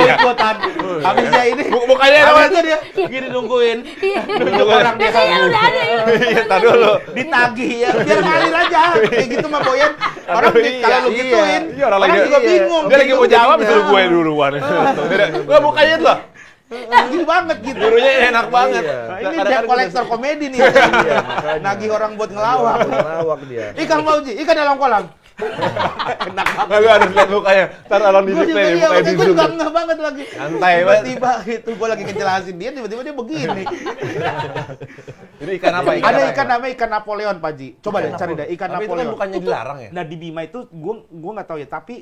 ikutan. Habisnya ini Mukanya habisnya dia gini nungguin. Nunjuk orang dia Biasanya lagu. udah ada ya. Iya, tar dulu. Ditagih ya, biar ngalir aja. Kayak gitu mah Boyan. Orang kalau lu gituin, Iya, orang lagi juga bingung. Dia lagi mau bingung jawab jadinya. disuruh gue duluan. Gua mukanya tuh. Gini banget gitu. Gurunya enak banget. Iya. Nah, ini Kadang-kadang debt gitu. collector komedi nih. Iya, makanya. Nagih orang buat ngelawak. Ngelawak dia. Ikan Fauji, ikan dalam kolam. Enak banget. Nah, lu harus lihat mukanya. Ntar orang di Gue juga display, iya, mukanya makanya di gue zoom. juga ngeh banget lagi. Santai banget. Tiba-tiba gitu, gue lagi ngejelasin dia, tiba-tiba dia begini. Ini ikan apa? Ada apa? ikan namanya ikan Napoleon, Pak Ji. Coba deh cari deh, ikan Tapi itu kan Napoleon. bukannya dilarang ya? Nah di Bima itu, gue nggak tahu ya, tapi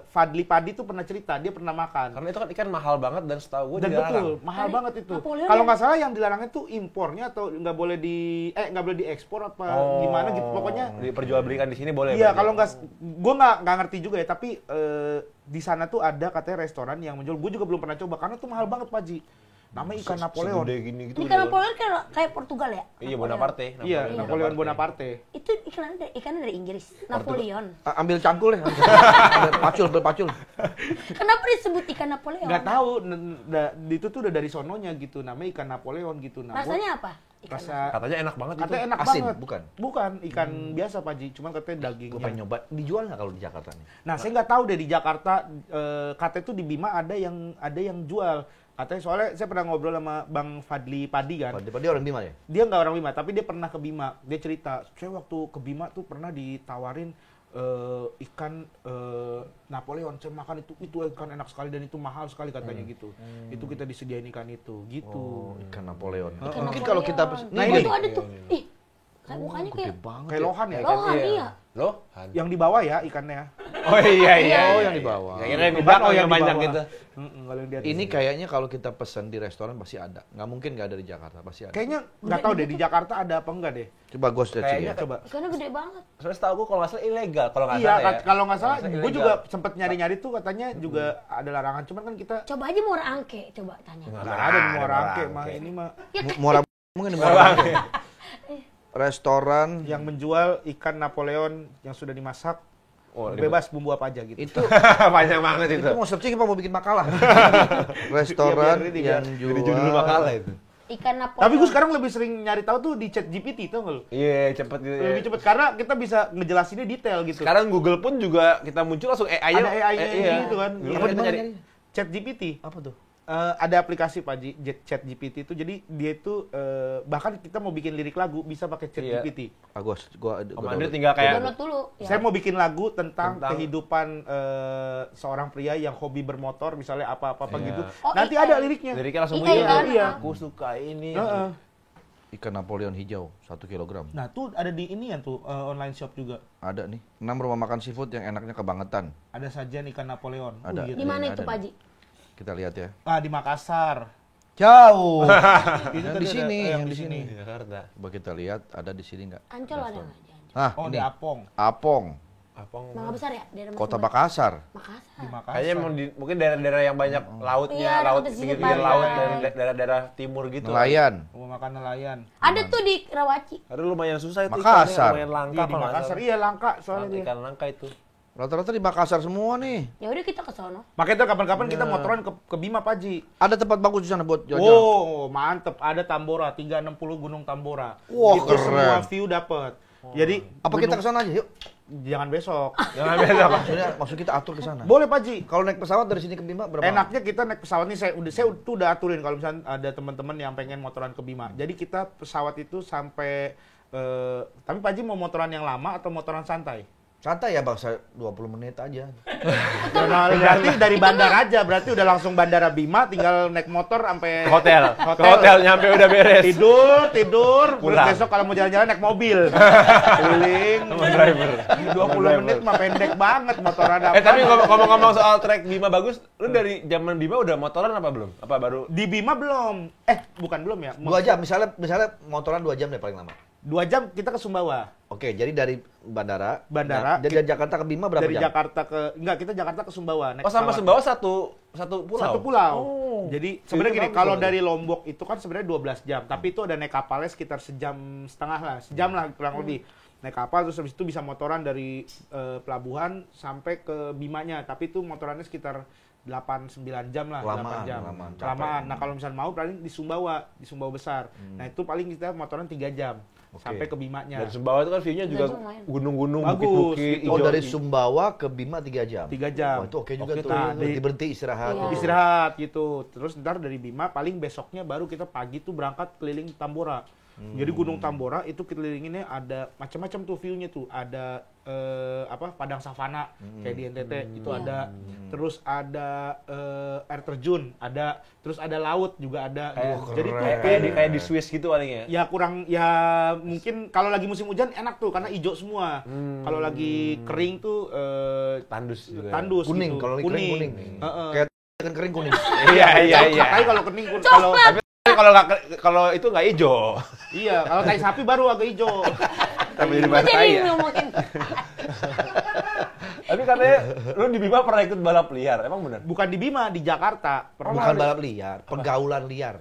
Fadli Padi tuh pernah cerita, dia pernah makan. Karena itu kan ikan mahal banget dan setahu gue Dan dilarang. betul, mahal Tapi banget itu. Napoleon Kalau yang- nggak salah yang dilarangnya tuh impornya atau nggak boleh nggak boleh diekspor apa gimana gitu. Pokoknya diperjualbelikan di sini boleh. iya berarti. kalau nggak, gue nggak ngerti juga ya. Tapi di sana tuh ada katanya restoran yang menjual. Gue juga belum pernah coba karena tuh mahal banget Pak Ji. Namanya ikan Napoleon. Segede gini gitu. Ikan Napoleon kayak Portugal ya? Iya, Napoleon. Bonaparte. Iya, Napoleon Bonaparte. Itu ikannya dari Inggris. Napoleon. Ambil cangkul ya. Ambil pacul. Kenapa disebut ikan Napoleon? Nggak tahu, itu tuh udah dari sononya gitu. Namanya ikan Napoleon gitu. Nah, gua Rasanya apa? Ikan rasa Katanya enak banget itu. katanya enak Asin, banget. bukan? Bukan ikan biasa Pak Ji, cuman katanya Gue dagingnya. pengen nyoba. Dijual nggak kalau di Jakarta nih? Nah, saya nggak tahu deh di Jakarta, katanya tuh di Bima ada yang jual. Katanya soalnya saya pernah ngobrol sama Bang Fadli Padi kan. Dia orang Bima ya? Dia nggak orang Bima, tapi dia pernah ke Bima. Dia cerita, saya waktu ke Bima tuh pernah ditawarin ikan Napoleon. Saya makan itu ikan enak sekali dan itu mahal sekali katanya gitu. Itu kita disediain ikan itu, gitu. Oh, ikan Napoleon. Ikan Mungkin Napoleon. kalau kita pesen. Nah, Oh, ini. itu ada tuh. Ih, kayak mukanya Gede kayak banget. Kayak lohan ya. lohan, iya. Loh? Yang di bawah ya ikannya. Oh iya iya. Oh, iya. yang di bawah. Kayaknya yang di belakang yang di banyak bawah. gitu. Kalau yang di atas. Ini kayaknya kalau kita pesan di restoran pasti ada. Nggak mungkin nggak ada di Jakarta, pasti ada. Kayaknya nggak tahu deh di Jakarta ada apa enggak deh. Coba gue cek Kayaknya ya. Coba. Ikannya gede banget. Soalnya setahu gue kalau nggak salah ilegal. Kalau nggak Iya, salah ya. kalau nggak salah, Kalau gue ilegal. juga sempet nyari-nyari tuh katanya juga ada larangan. Cuman kan kita Coba aja muara angke, coba tanya. nggak ada di Muara Angke Muara mah. Angke. Ini mah Muara mungkin di Muara. Restoran yang menjual ikan Napoleon yang sudah dimasak Oh, bebas bumbu apa aja gitu. itu panjang banget itu. itu mau searching apa mau bikin makalah? Restoran Biar ini, yang Jadi judul jual makalah itu. Ikan Napoleon. Tapi gue sekarang lebih sering nyari tahu tuh di Chat GPT, tau nggak lu? Iya, cepet gitu. ya. Lebih cepet karena kita bisa ngejelasinnya detail gitu. Sekarang Google pun juga kita muncul langsung AI-nya. Ada AI-nya gitu kan. Dulu Iya, kan kita dimana nyari. nyarinya? Chat GPT. apa tuh? Ada aplikasi Pak Ji, Chat GPT itu, jadi dia itu bahkan kita mau bikin lirik lagu bisa pakai Chat Iya. GPT. Gua Om Andre tinggal kayak download dulu. Ya. Saya mau bikin lagu tentang Tentang- kehidupan seorang pria yang hobi bermotor, misalnya apa-apa Iya. gitu. Oh, Nanti AI. ada liriknya. liriknya langsung Iya, muncul. kan? Iya. Aku suka ini. Heeh. Ikan Napoleon hijau 1 kilogram. Nah, tuh ada di ini ya tuh online shop juga. Ada nih. 6 rumah makan seafood yang enaknya kebangetan. Ada sajian ikan Napoleon. Ada. gitu. Di mana Ada itu, nih. Pak Ji? Kita lihat ya. Ah, di Makassar. Jauh. Itu yang tadi di ada- sini, yang yang di di sini. Di Jakarta. Coba kita lihat ada di sini nggak? Ancol ada nggak? Di Ancol. Ah, Oh, ini. di Apong. Apong, Apa? Mangga Besar ya? Daerah Kota Makassar. Makassar. Makassar. Di Makassar. Kayaknya emang mungkin daerah-daerah yang banyak lautnya, Iya, laut dekat sini pinggir-pinggir pantai. laut dan daerah-daerah timur gitu. Nelayan. Mau makan nelayan. Ada tuh di Karawaci. Karena lumayan susah itu Makassar. ikannya, lumayan langka Iya, di kalau nggak Makassar. salah. Iya, langka soalnya dia. Ikan langka itu. Rata-rata di Makassar semua nih. Ya udah kita ke sono. Makanya tuh kapan-kapan kita motoran ke Bima, Pak Ji. Ada tempat bagus di sana buat jalan. Oh, mantep. Ada Tambora, 360 Gunung Tambora. Wah, itu semua keren. view dapet. Jadi Apa kita ke sana aja? Yuk. jangan besok. Jangan beda, Pak. Maksud kita atur ke sana. Boleh Pak Ji. Kalau naik pesawat dari sini ke Bima berapa? Enaknya kita naik pesawat nih, saya udah aturin kalau misalnya ada teman-teman yang pengen motoran ke Bima. Jadi kita pesawat itu sampai tapi Pak Ji mau motoran yang lama atau motoran santai? Santai ya bangsa 20 menit aja. Berarti dari bandara aja, berarti udah langsung bandara Bima, tinggal naik motor sampai Hotel. Ke hotel nyampe udah beres. tidur, terus Pulang. besok kalau mau jalan-jalan naik mobil. Keliling. Sama driver. 20 menit mah pendek banget motoran apa. Tapi ngomong-ngomong soal trek Bima bagus, lu dari zaman Bima udah motoran apa belum? Apa baru? Di Bima belum. Bukan belum ya. 2 jam, misalnya motoran 2 jam deh paling lama. 2 jam kita ke Sumbawa. Oke, jadi dari bandara. Bandara. Dari Jakarta ke Bima berapa Dari jam? Jakarta ke kita Jakarta ke Sumbawa. naik Oh sama pesawat. Sumbawa satu pulau? Satu pulau. Oh. Jadi sebenarnya gini, bagus kalau berarti. dari Lombok itu kan sebenarnya 12 jam, tapi itu ada naik kapalnya sekitar sejam setengah lah, sejam lah kurang lebih. Naik kapal terus habis itu bisa motoran dari pelabuhan sampai ke Bimanya, tapi itu motorannya sekitar 8-9 jam lah, Kelamaan, 8 jam. kelamaan, capek. Kelamaan. Nah, kalau misalnya mau paling di Sumbawa besar. Nah, itu paling kita motoran 3 jam sampai ke Bimanya. Dari Sumbawa itu kan view-nya juga lumayan. gunung-gunung, Bagus, bukit-bukit, gitu. Oh, hijau. dari Sumbawa ke Bima 3 jam. 3 jam. Oh, itu oke juga Oke, tuh. nah, Berhenti istirahat. Iya. Istirahat gitu. Terus ntar dari Bima paling besoknya baru kita pagi tuh berangkat keliling Tambora. Jadi Gunung Tambora itu kelilinginnya ada macam-macam tuh view-nya tuh. Ada padang savana kayak di NTT itu ada. Terus ada air terjun, ada. Terus ada laut juga ada. Jadi tuh Kayak di Swiss gitu paling ya? ya kurang ya mungkin kalau lagi musim hujan enak tuh karena hijau semua. Kalau lagi kering tuh Tandus juga. tandus Kuning, gitu. kalau lagi kering kuning. Heeh. Kayak kan kering kuning. Iya. Tapi kalau kening kalau Kalau itu nggak hijau. iya, kalau tai sapi baru agak hijau. Tapi jadi Kok bahasa jadi ya. ngomongin? Tapi katanya lu di Bima pernah ikut balap liar, emang bener? Bukan di Bima, di Jakarta. Bukan balap liar, pergaulan liar.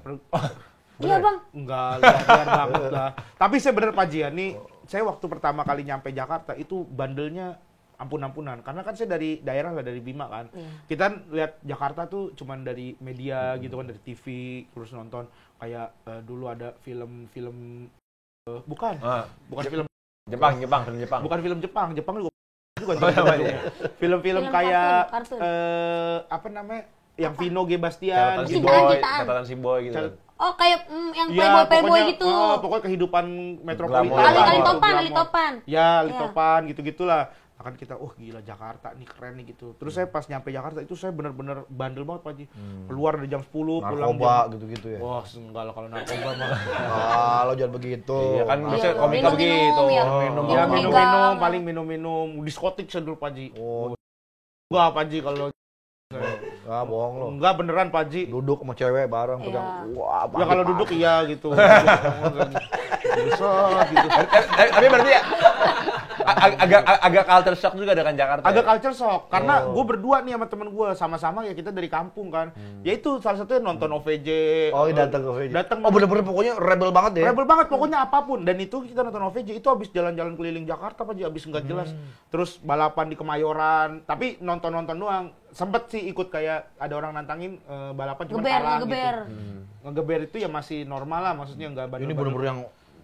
Iya bang. Enggak, liar banget lah. Tapi saya bener Pak Jian nih, saya waktu pertama kali nyampe Jakarta itu bandelnya ampun-ampunan. Karena kan saya dari daerah lah, dari Bima kan. Kita lihat Jakarta tuh cuman dari media gitu kan, dari TV, terus nonton kayak dulu ada film-film bukan film Jepang. bukan film Jepang juga Oh, tuh. iya. Film-film Film kayak kartun. apa namanya yang Vino G. Bastian Catatan si gitu. boy, Cintaan. catatan si boy gitu. Oh kayak yang Iya, playboy pokoknya, gitu. pokoknya kehidupan metropolitan. Glamour. Ali gitu, topan, glamour. Ali topan. Ya, Litopan gitu-gitulah. Akan kita, gila Jakarta nih keren nih gitu. Terus saya pas nyampe Jakarta itu saya bener-bener bandel banget Pak Ji. Keluar dari jam 10, pulang Narkoba jam... gitu-gitu ya. Wah, enggak lah kalau narkoba mah. Lo jangan begitu. Iya kan maksudnya Iya, komika minum-minum, begitu. ya. Minum. Ya Omega. minum-minum, paling minum-minum. Diskotik saya dulu Pak Ji. Oh, Enggak Pak Ji kalau... bohong lo. Enggak beneran Pak Ji. Duduk sama cewek bareng Iya. pegang. Wah, Ya kalau duduk iya gitu. Buset, gitu. Tapi berarti agak culture shock juga dengan Jakarta. Agak ya? culture shock karena gue berdua nih sama temen gue sama-sama ya kita dari kampung kan. Ya itu salah satunya nonton OVJ. Oh, datang ke VJ. Datang. Oh, bener-bener pokoknya rebel banget ya. Rebel banget pokoknya apapun dan itu kita nonton OVJ itu habis jalan-jalan keliling Jakarta Pak Ji, habis nggak jelas. Terus balapan di Kemayoran, tapi nonton-nonton doang. Sempet sih ikut kayak ada orang nantangin balapan cuma kalah Ngeber. gitu. Ngegeber itu ya masih normal lah, maksudnya nggak bandel. Ini bener-bener yang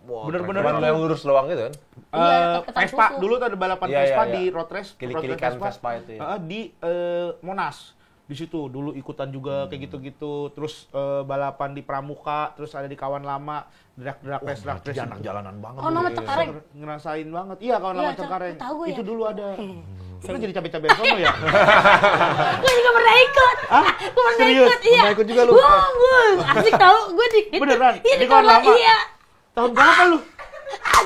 bener-bener Cuman yang lurus doang gitu kan? Iya, ketan Vespa susu. dulu tuh ada balapan Iya, Vespa iya, di iya. road race, Kilik-kilikan Vespa itu ya. Di Monas. Di situ dulu ikutan juga kayak gitu-gitu. Terus balapan di Pramuka, terus ada di Kawan Lama, drag race. Dia anak jalanan banget. Oh, nama Cengkareng. Ngerasain banget. Iya, Kawan Iya, Lama Cengkareng. tahu gue ya. Itu dulu ada. Itu jadi cabe-cabe sono ya? Gue juga pernah ikut. Hah? Gue pernah Serius? ikut, iya. Pernah ikut juga lu? Gue asik tau. Gue di Beneran? Iya Di di Kawan Kawan Lama? Iya. Tahun berapa lu?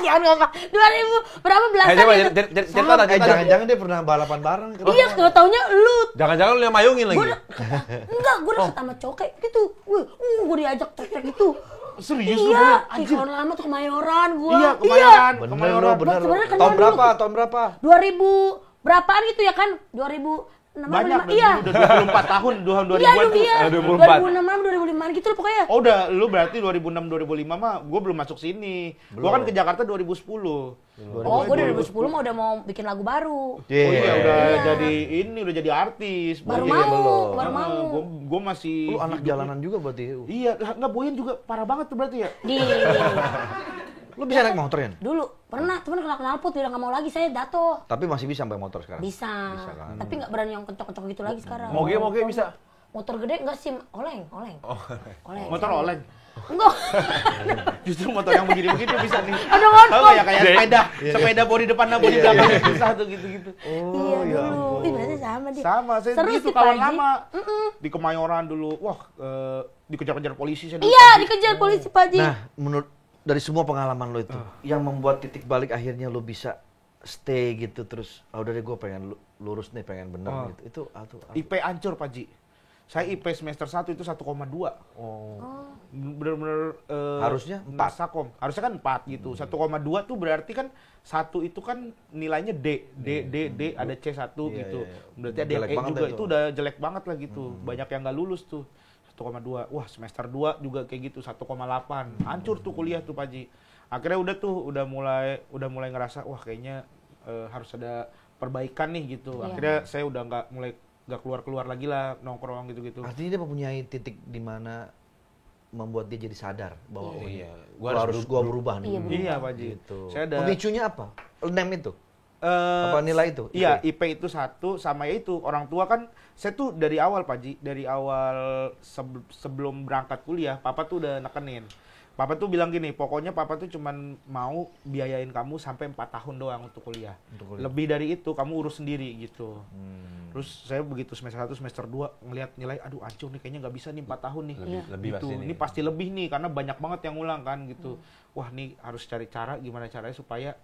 Jangan ngomong. 2000 berapa belasan Coba itu? cerita lagi. Jangan-jangan dia pernah balapan bareng. Iya, kalau taunya lu. Jangan-jangan lu yang mayungin lagi. Gue enggak, gue deket sama cowok kayak gitu. Gue diajak trek gitu. Serius lu? Iya, Bro? di Kawan Lama tuh Kemayoran gue. Iya, Kemayoran. Bener lo, bener lo. Sebenarnya kenal Tahun dulu. berapa? Tahun berapa? 2000 berapaan gitu ya kan? 2006 Banyak, iya. udah 24 tahun, 2000-an Iya, tuh. iya. 2004. 2006 2005 gitu loh pokoknya. Oh udah, lu berarti 2006 2005 mah gue belum masuk sini. Gue kan ke Jakarta 2010. Oh, gue 2010 mah udah mau bikin lagu baru. Oh iya udah Iya. jadi ini udah jadi artis. Baru Boyen. mau, baru mau. Gue masih Lu anak hidup- jalanan juga berarti. Iya, nggak Boyen juga parah banget tuh berarti ya. Di Lu bisa naik motor ya? dulu pernah, cuman kena knalpot bilang nggak mau lagi saya dato. Tapi masih bisa sampai motor sekarang? Bisa. Bisa kan? Tapi nggak berani yang kencok-kencok gitu lagi sekarang. Moge bisa. Motor gede enggak sih, oleng. Oleng. Motor oleng. Enggak. Justru motor yang begini-begini bisa nih. Ada motor. Oh, kayak sepeda bodi depan dan bodi belakang bisa tuh gitu-gitu. Iya dulu. Ih, berarti sama dia. Sama, saya Seru gitu sih, kawan Pak Haji. lama. Di Kemayoran dulu. Wah, dikejar-kejar polisi saya dulu. Iya, dikejar polisi Pak Haji. Nah, menurut dari semua pengalaman lo itu, yang membuat titik balik akhirnya lo bisa stay gitu terus, udah deh gue pengen lurus nih, pengen bener gitu. Itu IP hancur, Pak Ji. Saya IP semester 1 itu 1,2. Bener-bener Harusnya 4. Sakom. Harusnya kan 4 gitu. 1,2 tuh berarti kan 1 itu kan nilainya D, ada C1 gitu. Berarti ada yang Jelek E banget juga. itu. Itu udah jelek banget lah gitu. Banyak yang nggak lulus tuh. 1,2. Wah, semester 2 juga kayak gitu, 1,8. Hancur tuh kuliah tuh, Pak Ji. Akhirnya udah mulai ngerasa wah kayaknya harus ada perbaikan nih gitu. Iya. Akhirnya saya udah nggak keluar lagi lah nongkrong gitu. Artinya dia mempunyai titik di mana membuat dia jadi sadar bahwa Gua gua berubah nih. Iya, berubah. Iya, Pak Ji. Gitu. Saya ada Pemicunya apa? Nem itu? Apa nilai itu? Iya, IP itu 1 sama ya itu orang tua kan saya tuh dari awal Pak Ji, dari awal sebelum berangkat kuliah, papa tuh udah nekenin. Papa tuh bilang gini, pokoknya papa tuh cuman mau biayain kamu sampai 4 tahun doang untuk kuliah. Lebih dari itu kamu urus sendiri gitu. Terus saya begitu semester 1, semester 2 ngelihat nilai, aduh hancur nih kayaknya nggak bisa nih 4 tahun nih. Lebih gitu. pasti nih. Ini pasti lebih nih karena banyak banget yang ngulang kan gitu. Wah, nih harus cari cara gimana caranya supaya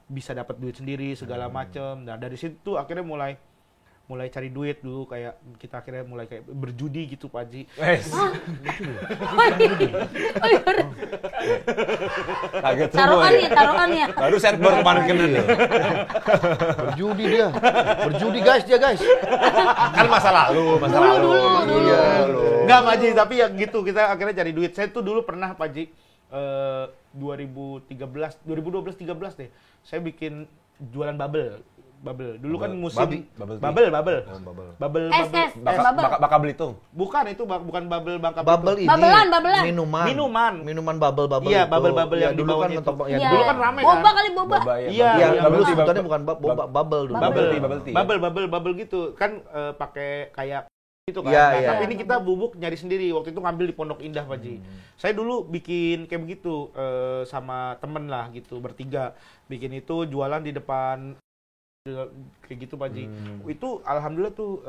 bisa dapat duit sendiri segala macem. Nah, dari situ akhirnya mulai cari duit dulu, kayak kita akhirnya mulai kayak berjudi gitu Pak Haji. Kaget semua. Taruhannya. Baru server kemarin kena nih. Berjudi dia. Berjudi guys. Kan masa lalu. Dulu. Enggak Pak Haji, tapi ya gitu kita akhirnya cari duit. Saya tuh dulu pernah Pak Haji 2012-13 deh. Saya bikin jualan bubble. Dulu kan musim Bubble bubble. Es. Baka Belitung. Bukan itu bukan bubble Bangka Bubble Belitung. ini Babelan. Minuman bubble Iya, itu. bubble yang dulu kan di bawahnya ngetop itu. ya. Iya. Dulu kan rame Boba kan? kali boba. Iya, Dulu iya. sebutannya bukan bubble dulu. Bubble gitu kan pakai kayak itu kan. Iya, Nah, iya. tapi ini kita bubuk nyari sendiri. Waktu itu ngambil di Pondok Indah Pak Ji. Saya dulu bikin kayak begitu sama temen lah gitu, bertiga. Bikin itu jualan di depan kayak gitu Pak Ji. Itu alhamdulillah tuh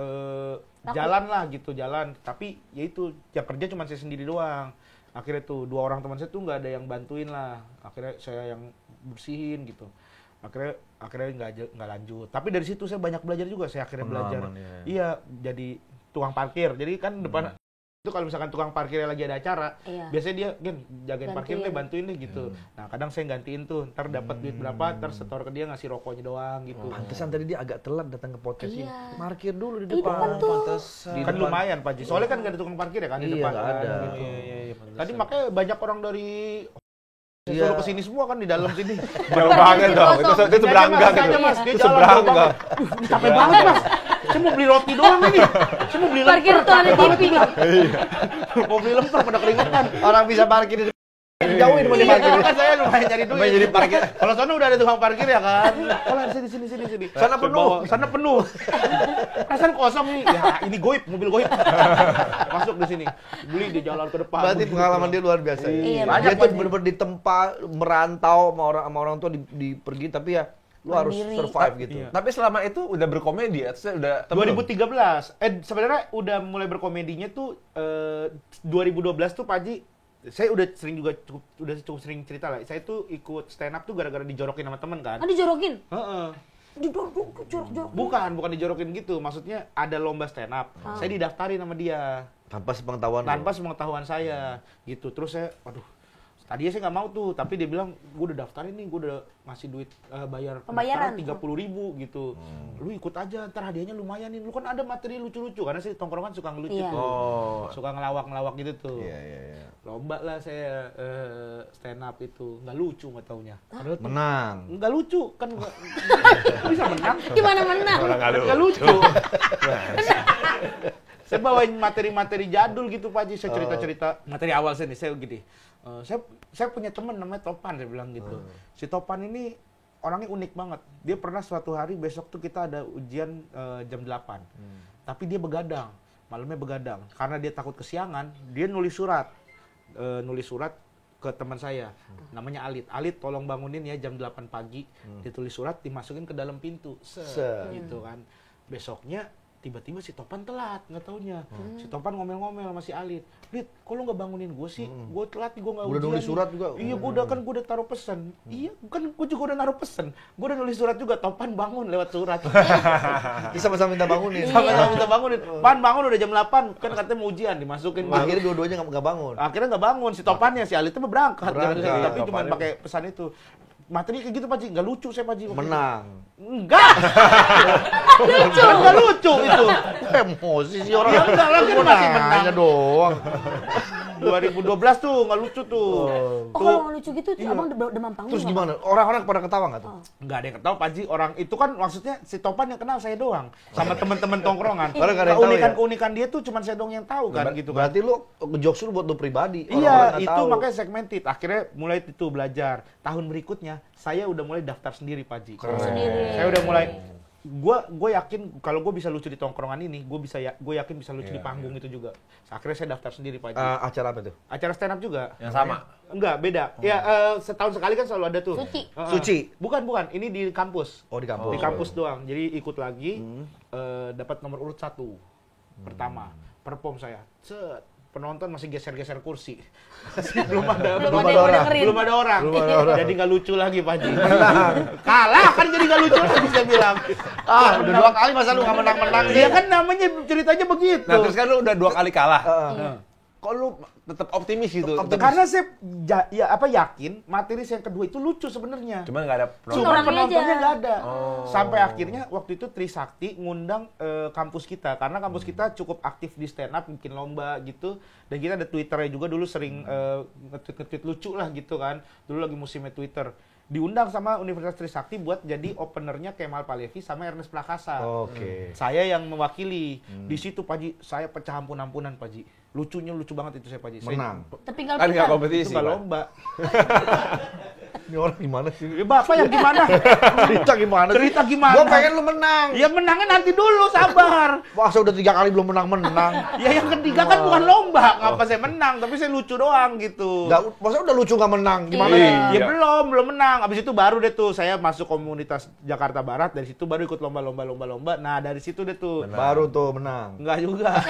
jalan lah gitu, jalan. Tapi ya itu yang kerja cuma saya sendiri doang. Akhirnya tuh 2 orang teman saya tuh nggak ada yang bantuin lah. Akhirnya saya yang bersihin gitu. Akhirnya nggak lanjut. Tapi dari situ saya banyak belajar juga. Saya akhirnya belajar. Ya. Iya, jadi tukang parkir. Jadi kan depan itu kalau misalkan tukang parkirnya lagi ada acara, biasanya dia jagain parkir deh, bantuin deh gitu. Nah, kadang saya gantiin tuh, ntar dapat duit berapa, ntar setor ke dia ngasih rokoknya doang gitu. Pantesan tadi dia agak telat datang ke podcast ini. Iya. Parkir dulu di Di depan. depan tuh. Pantesan. Kan lumayan Pak Ji. Soalnya kan nggak ada tukang parkir ya kan di Iya, depan. nggak kan, ada. gitu. Tadi makanya banyak orang dari Iya. Solo kesini semua kan di dalam sini. Jauh banget dong. Itu seberangga Mas, gitu. Mas, dia jalan jauh Seberangga. banget. Capek banget Mas. Saya mau beli roti doang ini. Saya mau beli Parkir lemper. tuh ada TV. Mau beli lemper pada keringetan. Orang bisa parkir di jauhin mau diparkir. Kan saya lumayan nyari duit. Lumayan jadi parkir. Kalau sana udah ada tukang parkir ya kan. Oh, sini. Sana penuh. Sana penuh. Perasaan kosong nih. Ya, ini goib, mobil goib. Masuk di sini. Beli di jalan ke depan. Berarti pengalaman dia luar biasa. Iya, Dia tuh banyak. bener-bener di tempat merantau sama orang tua di pergi, tapi ya lu harus Mandiri. survive gitu. Iya. Tapi selama itu udah berkomedi ya? Udah 2013. Sebenarnya udah mulai berkomedinya tuh 2012 tuh Pak Haji. Saya udah cukup sering cerita lah. Saya tuh ikut stand up tuh gara-gara dijorokin sama temen kan. Dijorokin. Heeh. Jorok. Bukan dijorokin gitu. Maksudnya ada lomba stand up. Saya didaftarin sama dia Tanpa sepengetahuan. tanpa sepengetahuan saya gitu. Terus saya, waduh, tadinya saya nggak mau tuh, tapi dia bilang, gue udah daftarin nih, gue udah ngasih duit bayar Pembayaran. 30.000 gitu. Lu ikut aja, ntar hadiahnya lumayan nih. Lu kan ada materi lucu-lucu, karena saya tongkrongan suka ngelucu Iya. tuh. Oh. Suka ngelawak-ngelawak gitu tuh. Iya. Lomba lah saya stand up itu. Nggak lucu nggak taunya. Padahal tuh Menang. nggak lucu, kan nggak bisa menang. Gimana menang? Nggak lucu. Saya bawain materi-materi jadul gitu Pak Haji, saya cerita-cerita materi awal saya nih, saya gini. Saya punya teman namanya Topan, saya bilang gitu. Si Topan ini orangnya unik banget. Dia pernah suatu hari besok tuh kita ada ujian jam 8. Tapi dia begadang, malamnya begadang. Karena dia takut kesiangan, dia nulis surat. nulis surat ke teman saya, namanya Alit. Alit tolong bangunin ya jam 8 pagi. Ditulis surat, dimasukin ke dalam pintu. Gitu kan. Besoknya tiba-tiba si Topan telat, nggak taunya. Si Topan ngomel-ngomel sama si Alit. Lit, kok lu nggak bangunin gue sih? Gue telat, gue nggak ujian. Udah nulis surat juga? Iya, gue udah taruh pesan. Iya, kan gue juga udah naruh pesan. Gue udah nulis surat juga. Topan bangun lewat surat. Dia sama-sama minta bangunin. Sama-sama minta bangunin. Pan bangun udah jam 8, kan katanya mau ujian, dimasukin. Akhirnya dua-duanya nggak bangun. Akhirnya nggak bangun, si Topannya, si Alitnya berangkat. Berangkat. Tapi cuma Topannya. pakai pesan itu. Materi kayak gitu Pak Ji, nggak lucu saya Pak Ji. Menang. Enggak! Lucu! Nggak lucu itu. Emosi sih orang. Ya enggak lah, kan Gua masih menang. nanya doang. 2012 tuh, nggak lucu tuh. Oh, kalau nggak lucu gitu, abang demam panggung. Terus nggak, gimana? Orang-orang pada ketawa nggak tuh? Nggak ada yang ketawa Pak Ji, orang itu kan maksudnya si Topan yang kenal saya doang. Sama teman-teman tongkrongan. Orang nggak ada yang tahu ya? Keunikan dia tuh cuma saya doang yang tahu kan gitu kan. Berarti lu jokes lu buat lu pribadi. Orang-orang Iya, nggak itu tahu. makanya segmented. Akhirnya mulai itu belajar. Tahun berikutnya saya udah mulai daftar sendiri Pak Ji. Sendiri. Saya udah mulai gue yakin kalau gue bisa lucu di tongkrongan ini, gue yakin bisa lucu di panggung itu juga. Akhirnya saya daftar sendiri Pak Ji. Acara apa tuh? Acara stand up juga. Yang sama? Enggak, beda. Ya setahun sekali kan selalu ada tuh. Suci. Suci? Bukan, ini di kampus. Oh, di kampus. Di kampus doang. Jadi ikut lagi dapat nomor urut 1 pertama. Perform saya. Set. Penonton masih geser-geser kursi. belum ada Belum ada yang mau dengerin. belum ada orang. Belum ada orang. Jadi nggak lucu lagi Pak Ji. Kalah kan jadi nggak lucu lagi saya bilang. Udah 2 kali masa lu nggak menang-menang Dia kan namanya ceritanya begitu. Nah, terus kan lu udah 2 kali kalah. Heeh. Kok lu tetap optimis gitu? Karena saya yakin materi saya yang kedua itu lucu sebenarnya. Cuman nggak ada Cuma Orangnya penontonnya aja. nggak ada. Oh. Sampai akhirnya waktu itu Trisakti ngundang kampus kita. Karena kampus kita cukup aktif di stand up, bikin lomba gitu. Dan kita ada Twitternya juga dulu sering nge-tweet lucu lah gitu kan. Dulu lagi musimnya Twitter. Diundang sama Universitas Trisakti buat jadi openernya Kemal Palevi sama Ernest Prakasa. Oke. Saya yang mewakili. Di situ Pak Ji, saya pecah ampun-ampunan Pak Ji. Lucunya lucu banget itu saya Pak Ji. Menang. Tertinggal Kan nggak kita. Itu kompetisi, nggak Pak. lomba. Ini orang gimana sih? Ya, Bapak yang gimana? Cerita gimana? Cerita gimana? Gua pengen lu menang. Ya menangnya nanti dulu, sabar. Masa udah 3 kali belum menang-menang. Ya yang ketiga kan bukan lomba, ngapa saya menang, tapi saya lucu doang gitu. Masa udah lucu nggak menang? Gimana? Iya. Ya belum menang. Abis itu baru deh tuh saya masuk komunitas Jakarta Barat, dari situ baru ikut lomba-lomba. Nah, dari situ deh tuh. Baru tuh menang. Enggak juga.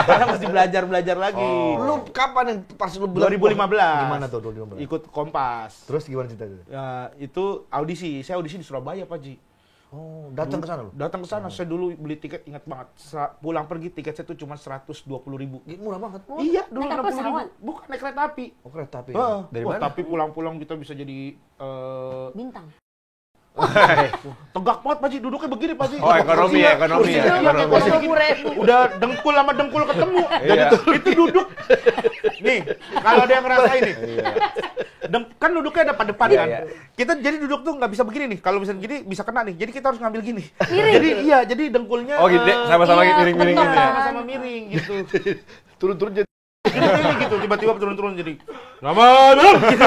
Karena masih belajar lagi. Lu kapan yang pas lu bilang 2015. Gimana tuh 2015? Ikut Kompas. Terus gimana ceritanya? Ya, itu audisi. Saya audisi di Surabaya, Pak Ji. Oh, datang ke sana lu? Datang ke sana. Saya dulu beli tiket, ingat banget. Pulang pergi tiket saya tuh cuma 120.000. Murah banget. Iya, dulu Naik apa, 60.000. pesawat? Bukan naik kereta api. Oh, kereta api. Heeh. Dari Wah, mana? tapi pulang-pulang kita bisa jadi Bintang. tegak banget Pak Ji, duduknya begini Pak Ji. Oh, ekonomi ya, ekonomi ya. Kursinya Ekonomi. kursi gini. Udah dengkul sama dengkul ketemu. Dan Iya. itu duduk. Nih, kalau ada yang ngerasain nih. Kan duduknya depan-depan Iya, kan. iya. Kita jadi duduk tuh nggak bisa begini nih. Kalau misalnya gini bisa kena nih. Jadi kita harus ngambil gini. Miring. Jadi iya, jadi dengkulnya Oh gitu, sama-sama Iya, miring-miring kebentok gitu ya. kan. sama-sama miring gitu. Turun-turun jadi Ini gitu, tiba-tiba turun-turun jadi Ramadhan gitu.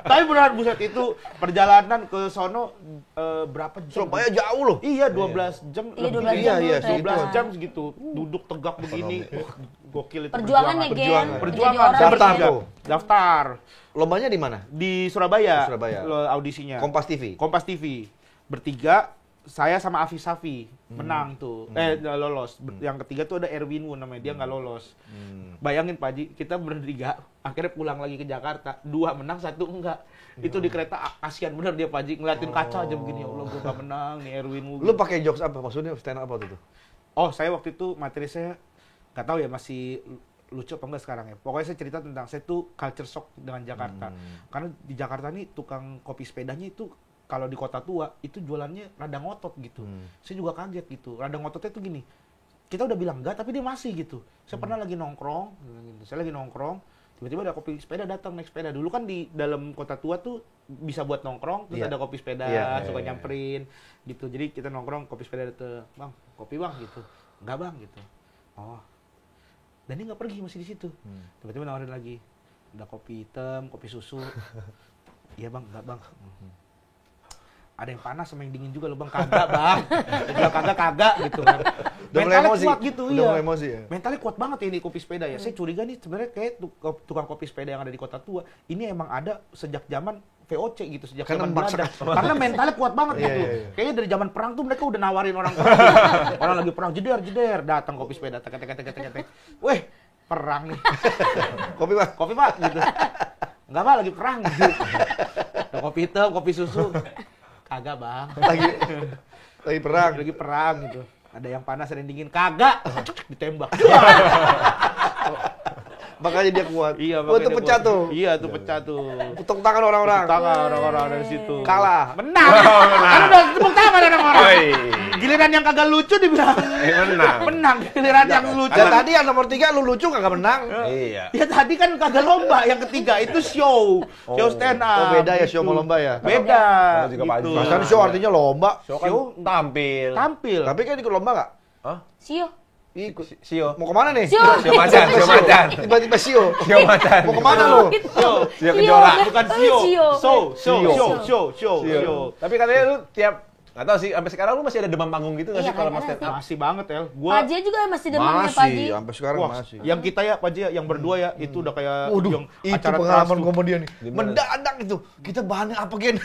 Tapi beneran buset itu perjalanan ke sono berapa jam? Surabaya jauh loh. Iya, 12 jam. Iya, lebih. 12 jam Iya, tuh 12 kereta. jam segitu. Duduk tegak begini. Wah, gokil itu. Perjuangan ya, Gen. Perjuangan. Perjuangan. Jadi orang Saya Daftar bertiga. tuh. Daftar Lombanya di mana? di Surabaya. Di Surabaya. Audisinya. Kompas TV. Kompas TV. Bertiga, saya sama Afif Safi menang tuh. Lolos. Yang ketiga tuh ada Erwin Wu namanya, dia nggak lolos. Bayangin Pak Ji, kita bertiga akhirnya pulang lagi ke Jakarta. 2 menang, 1 enggak. Itu di kereta kasihan bener dia Pak Ji, ngeliatin kaca aja begini, ya Allah gua nggak menang nih Erwin Wu. Lu pakai jokes apa? Maksudnya stand up apa tuh? Oh, saya waktu itu materi saya nggak tahu ya masih lucu apa enggak sekarang ya. Pokoknya saya cerita tentang saya tuh culture shock dengan Jakarta. Karena di Jakarta nih tukang kopi sepedanya itu kalau di kota tua itu jualannya rada ngotot gitu. Saya juga kaget gitu. Rada ngototnya tuh gini. Kita udah bilang enggak tapi dia masih gitu. Saya pernah lagi nongkrong, gitu. Saya lagi nongkrong, tiba-tiba ada kopi sepeda datang naik sepeda. Dulu kan di dalam kota tua tuh bisa buat nongkrong, terus Iya. ada kopi sepeda, Iya, suka iya. nyamperin gitu. Jadi kita nongkrong kopi sepeda datang, "Bang, kopi Bang," gitu. "Enggak Bang," gitu. Oh. Dan dia nggak pergi, masih di situ. Tiba-tiba nawarin lagi, "Ada kopi hitam, kopi susu." "Iya Bang, enggak Bang." ada yang panas sama yang dingin juga loh bang. Kagak bang. Dia bilang kagak gitu kan. Udah mulai Mentalnya emosi. kuat gitu, Udah iya. mulai emosi ya. Mentalnya kuat banget ya ini kopi sepeda ya. Saya curiga nih sebenarnya kayak tukang kopi sepeda yang ada di Kota Tua ini emang ada sejak zaman VOC gitu, sejak Karena zaman memaksa. Belanda. Karena mentalnya kuat banget Iya, gitu. iya, iya. Kayaknya dari zaman perang tuh mereka udah nawarin orang perang. Orang lagi perang, jeder, datang kopi sepeda, tek. Weh, perang nih. Kopi Pak. Kopi Pak gitu. Enggak Pak, lagi perang gitu. Ada kopi hitam, kopi susu. Kagak Bang. Lagi perang. Lagi perang gitu. Ada yang panas, ada yang dingin. Kagak. Ditembak. Makanya dia kuat. Iya, Oh, itu makanya pecah gua- tuh. Iya, tuh pecah tuh. Tepuk tangan orang-orang. Tepuk tangan orang-orang dari situ. Kalah. Menang. Kan udah tepuk tangan orang-orang. Oi. Giliran yang kagak lucu dibilang Menang. menang. Giliran yang lucu. Dan tadi yang nomor 3 lu lucu kagak menang. Iya. Ya tadi kan kagak lomba. Yang ketiga itu show. Show stand up. Oh, beda ya show gitu. sama lomba ya. Beda. Kalau juga Pak gitu. Haji. Kan show artinya lomba. Show kan tampil. Tampil. Tapi kan ikut lomba nggak? Hah? Sio. Ikut. Sio. Mau kemana nih? Sio. Sio macan, sio macan. Tiba-tiba Sio. Sio macan. Mau kemana lu? Sio kejora. Bukan show. Tapi katanya lu tiap nggak tahu sih sampai sekarang lu masih ada demam panggung gitu nggak Iya, sih kalau mau kadang-kadang stand up? Masih banget El. Gua Paji juga masih demam ya Paji. Masih, sampai sekarang Wah, masih. yang kita ya Pak Ji ya, yang berdua ya, itu udah kayak Waduh, yang itu acara pengalaman Trans tuh. komedian nih. Gimana? Mendadak itu. Kita bahannya apa, Gen?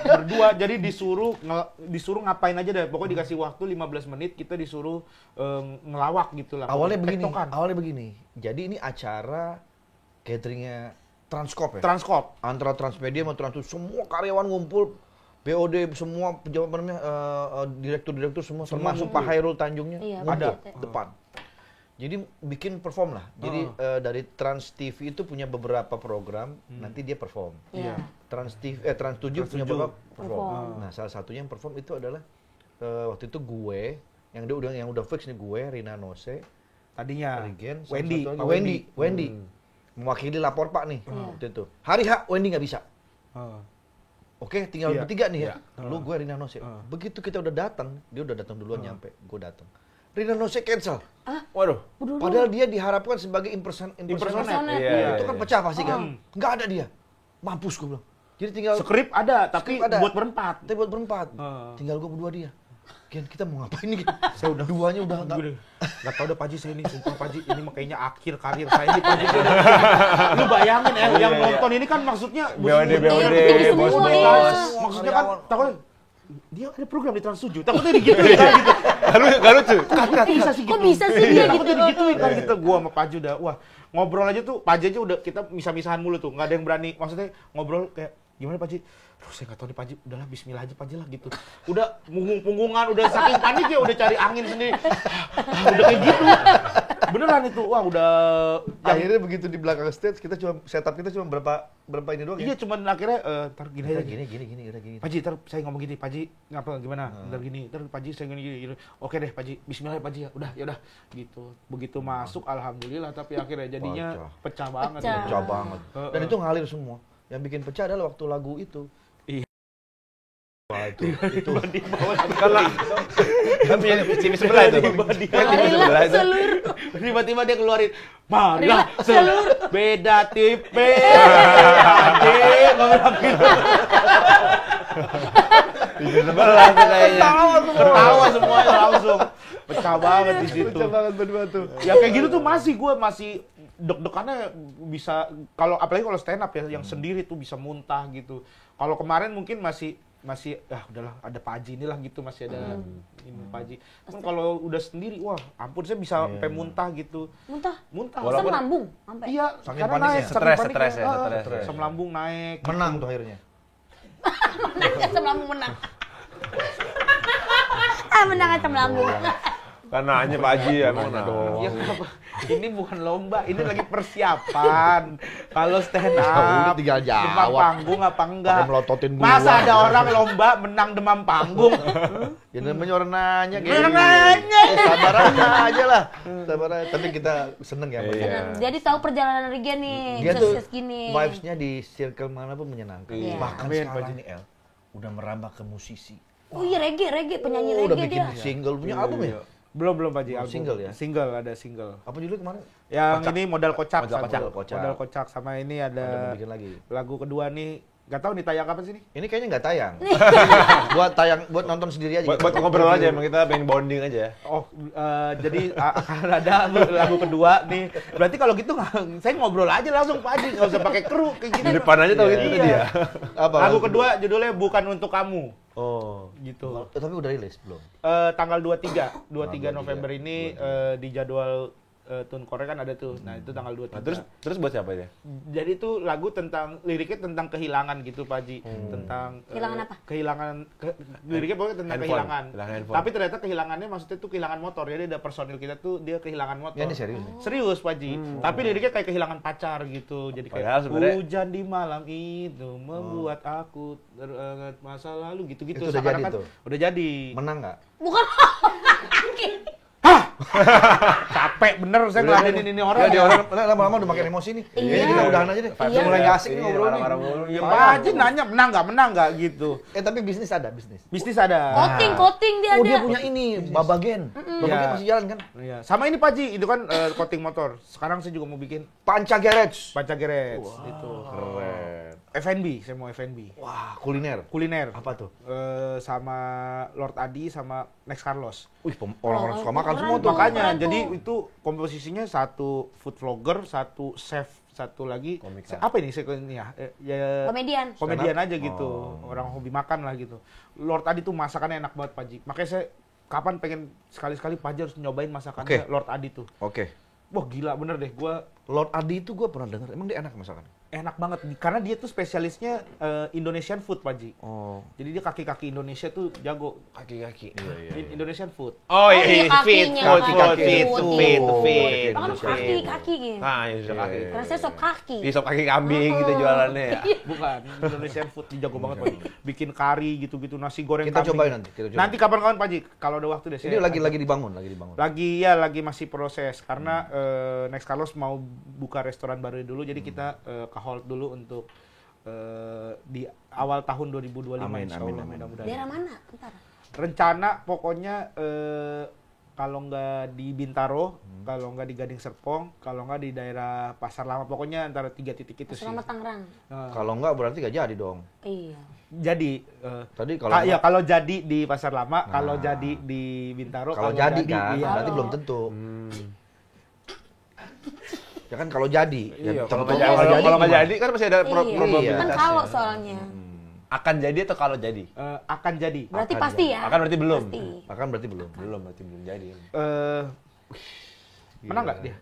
Berdua, jadi disuruh ngapain aja deh. Pokoknya dikasih waktu 15 menit, kita disuruh ngelawak gitu lah. Tektokan. Awalnya begini. Jadi ini acara cateringnya Transkop ya? Transkop. Antara Transmedia sama Trans semua karyawan ngumpul. BOD semua pejabat apa namanya, direktur-direktur semua termasuk Pak Hairul Tanjungnya Iya, ngumpul ada. depan. Jadi bikin perform lah. Jadi dari Trans TV itu punya beberapa program, nanti dia perform. Iya. Trans 7 punya beberapa perform. Perform. Nah, salah satunya yang perform itu adalah waktu itu gue yang udah fix nih, gue Rina Nose, Tadinya Regen, sama Wendy. satu lagi Pak Wendy. Mewakili lapor Pak nih. Waktu itu. Hari H Wendy nggak bisa. Oke, tinggal Iya. bertiga nih ya. Iya. Lu, gue, Rina Nose. Begitu kita udah datang, dia udah datang duluan nyampe, gue datang. Rina Nose cancel. Waduh. Padahal dia diharapkan sebagai impersonator. Impersonator. Iya, Itu kan pecah pasti kan. Nggak ada dia. Mampus gue bilang. Jadi tinggal Skrip ada, tapi Skrip ada. buat berempat. kita buat berempat. Tinggal gue berdua dia. Gen, kita mau ngapain nih? Saya udah duanya udah nggak. Gak tau deh Pak Ji, saya ini sumpah Pak Ji, ini mah kayaknya akhir karir saya ini Pak Ji. Lu bayangin ya, yang nonton ini kan maksudnya BOD, bos-bos. Maksudnya kan takutnya dia ada program di Trans 7, takutnya digituin kan gitu. Gak lucu. Kok bisa sih gitu? Kok bisa sih dia Takutnya gitu? digituin kan gitu. Gua sama Pak Ji udah, wah ngobrol aja tuh, Pak Ji aja udah kita misah-misahan mulu tuh, nggak ada yang berani. Maksudnya ngobrol kayak gimana Pak Ji? Aduh, saya nggak tahu nih Pak Ji, udahlah bismillah aja Pak Ji lah gitu. Udah punggung-punggungan, udah saking panik ya udah cari angin sendiri. Udah kayak gitu. Beneran itu, wah udah Akhirnya begitu di belakang stage setup kita cuma berapa ini doang iya ya. cuman akhirnya ntar gini aja. Gini udah gini. Pak Ji, ntar saya ngomong gini, Pak Ji, ngapa gimana? Ntar gini, ntar Pak Ji saya gini. Oke deh Pak Ji, bismillah Pak Ji ya. Udah gitu. Begitu masuk alhamdulillah, tapi akhirnya jadinya pecah banget. Pecah. Pecah banget. Dan itu ngalir semua. Yang bikin pecah adalah waktu lagu itu. Iya. Wah, itu. Di bawah Kan punya TV sebelah itu. Marilah seluruh. tiba-tiba dia keluarin marilah seluruh beda tipis. Anjing, ngomong gitu. TV sebelah tuh kayaknya. Ketawa semuanya langsung. Pecah banget di situ. Pecah banget berdua tuh. Ya kayak gitu tuh gue masih deg-degannya bisa kalau apalagi kalau stand up ya yang sendiri tuh bisa muntah gitu. Kalau kemarin mungkin masih ya udahlah ada Pak Haji inilah gitu masih ada ini Pak Haji. Kan kalau udah sendiri wah ampun saya bisa sampai muntah gitu. Muntah. Muntah. Asam lambung sampai. Iya, Saking karena paniknya. naik, saking Stres, paniknya. stres ya, Ah, stres. asam lambung naik. Menang tuh akhirnya. Asam lambung menang. Menang asam lambung. Karena hanya Pak Haji ya, emang dong. Ya, kenapa? Ini bukan lomba, ini lagi persiapan. Kalau stand udah up, tinggal demam jawab. panggung apa enggak? Pakai melototin gua. Masa ada orang lomba menang demam panggung? Ya namanya orang nanya kayak Orang gitu. nanya. Sabar aja lah. Sabar aja. Tapi kita seneng ya. Mas. Iya. Jadi tahu perjalanan Regen nih, Dia tuh sukses gini. vibes-nya di circle manapun menyenangkan. Iya. Bahkan Amin, sekarang Pak Ji. nih El, udah merambah ke musisi. Oh iya reggae, penyanyi Udah reggae bikin dia. single, punya album ya? Belum Pak Ji, Belum album. single ya? Single, ada single. Apa judulnya kemarin? Yang ini modal kocak. Modal satu. kocak. Modal kocak sama ini Ada ada bikin lagi. lagu kedua nih Nggak tahu nih tayang kapan sih nih? Ini kayaknya nggak tayang. buat nonton sendiri aja. Buat ngobrol aja, emang kita pengen bonding aja. Oh, jadi akan ada lagu kedua nih. Berarti kalau gitu saya ngobrol aja langsung Pak Haji, nggak usah pakai kru kayak gini. Di depan aja tau gitu Iya. tadi ya. Apa Lagu kedua judulnya Bukan Untuk Kamu. Oh. Gitu. Tapi udah rilis belum? Tanggal 23 November ini di jadwal TuneCore kan ada tuh. Nah, itu tanggal 23. Nah, terus buat siapa ya? Jadi itu lagu tentang liriknya tentang kehilangan gitu Pak Haji. Tentang Kehilangan apa? Liriknya pokoknya tentang Handphone. kehilangan. Kehilangan handphone. Tapi ternyata kehilangannya maksudnya tuh kehilangan motor. Jadi ada personil kita tuh dia kehilangan motor. Ya, ini serius nih. Serius Pak Haji. Tapi liriknya kayak kehilangan pacar gitu. Jadi Padahal kayak sebenarnya- hujan di malam itu membuat aku teringat masa lalu gitu-gitu. Itu udah jadi Seakan-akan tuh? Udah jadi. Menang nggak? Bukan. Capek bener saya ngeladenin ini orang. Ya, dia orang lama-lama udah makin emosi nih. Iya. Kayaknya kita udahan aja deh. Iya. Udah mulai nggak asik nih Iya, ngobrol nih. marah-marah mulu. Ya, Pak Haji nanya menang nggak gitu. Tapi bisnis ada, bisnis. Bisnis ada. Coating dia Oh, ada. dia punya ini, Babagen. Babagen Iya. masih jalan kan? Iya. Sama ini Pak Haji, itu kan coating motor. Sekarang saya juga mau bikin Panca Garage. Panca Garage itu. Keren. F&B, saya mau F&B. Wah, kuliner. Kuliner. Apa tuh? Sama Lord Adi sama Next Carlos. Wih, orang-orang suka makan Keren semua tuh. tuh. Makanya keren jadi tuh. itu komposisinya satu food vlogger, satu chef, satu lagi Komika. apa ini sequence-nya? Ya Komedian. komedian aja gitu. Oh. Orang hobi makan lah gitu. Lord Adi tuh masakannya enak banget Pak Haji. Makanya saya kapan pengen sekali-sekali Pak Haji harus nyobain masakannya Oke. Lord Adi tuh. Oke. Wah gila bener deh, gua Lord Adi itu gue pernah dengar. Emang dia enak masakan? enak banget karena dia tuh spesialisnya Indonesian food Pak Haji. Oh. Jadi dia kaki-kaki Indonesia tuh jago. Kaki-kaki. Indonesian food. Oh iya, iya, fit, kakinya, food, kaki, food, fit, food. fit, Oh, fit. Kan kaki gitu. Nah, ini sop kaki. Karena saya sop kaki. Di sop kaki kambing gitu jualannya ya. Bukan, Indonesian food dia jago banget Pak Haji. Bikin kari gitu-gitu, nasi goreng Kita kambing. cobain nanti, kita cobain. Nanti kapan-kapan Pak Haji, kalau ada waktu deh Ini lagi dibangun, lagi dibangun. lagi masih proses karena Next Carlos mau buka restoran baru dulu jadi kita ke hold dulu untuk di awal tahun 2025 Amin, insya amin, Allah amin. mudah-mudahan. Daerah mana? Bentar. Rencana pokoknya kalau nggak di Bintaro, kalau nggak di Gading Serpong, kalau nggak di daerah Pasar Lama, pokoknya antara 3 titik itu sih. Selamat Tangerang. Kalau enggak berarti nggak jadi dong. Iya. Jadi Tadi kalau ya kalau jadi di Pasar Lama, kalau jadi di Bintaro, kalau jadi kan, iya. berarti belum tentu. Ya kan kalau jadi, Iya, ya kalau tentu nggak jadi kan masih ada Iya. probabilitasnya. Kan kalau soalnya. Akan jadi atau kalau jadi? Akan jadi. Berarti Akan pasti ya. Akan berarti belum. Pasti. Akan berarti belum. Belum, berarti belum jadi. Menang nggak dia?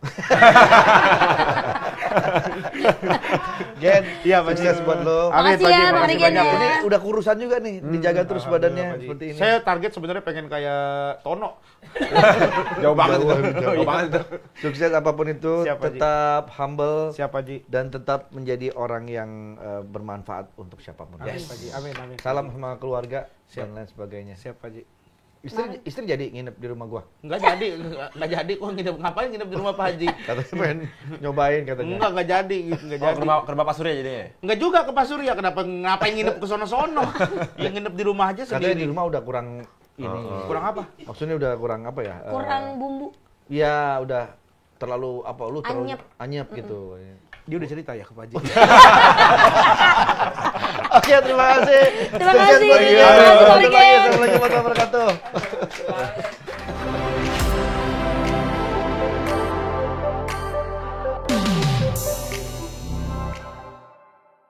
Gen, Iya, Pak sukses Haji. buat lo. Amin, Makasih Pak Haji, ya, Bang makasih Regen banyak. ya. Ini udah kurusan juga nih, dijaga terus badannya Alhamdulillah, Pak Haji. seperti ini. Saya target sebenarnya pengen kayak Tono. Jauh banget itu. Jauh, Jauh iya. banget itu. Sukses apapun itu, Siap, Haji. tetap humble Siapa Ji? dan tetap menjadi orang yang bermanfaat untuk siapapun. Amin, Pak Haji. Amin, amin. Salam sama keluarga Siap. dan lain sebagainya. Siap Pak Haji. Istri jadi nginep di rumah gua. Nggak jadi kok ngapain nginep di rumah Pak Haji? Katanya pengen nyobain katanya. Nggak jadi, nggak Oh, jadi. ke rumah Pak Surya jadinya. Nggak juga ke Pak Surya, ngapain nginep ke sono-sono? Yang nginep di rumah aja Katanya di sendiri. rumah udah kurang ini. Kurang apa? Maksudnya udah kurang apa ya? Kurang bumbu. Iya, udah terlalu apa lu terlalu Anyep. anyep gitu. Dia udah cerita ya ke Pak Haji. Oke, terima kasih. Terima Sukses kasih. bagi Terima kasih, Bang Regen. Assalamualaikum warahmatullahi wabarakatuh.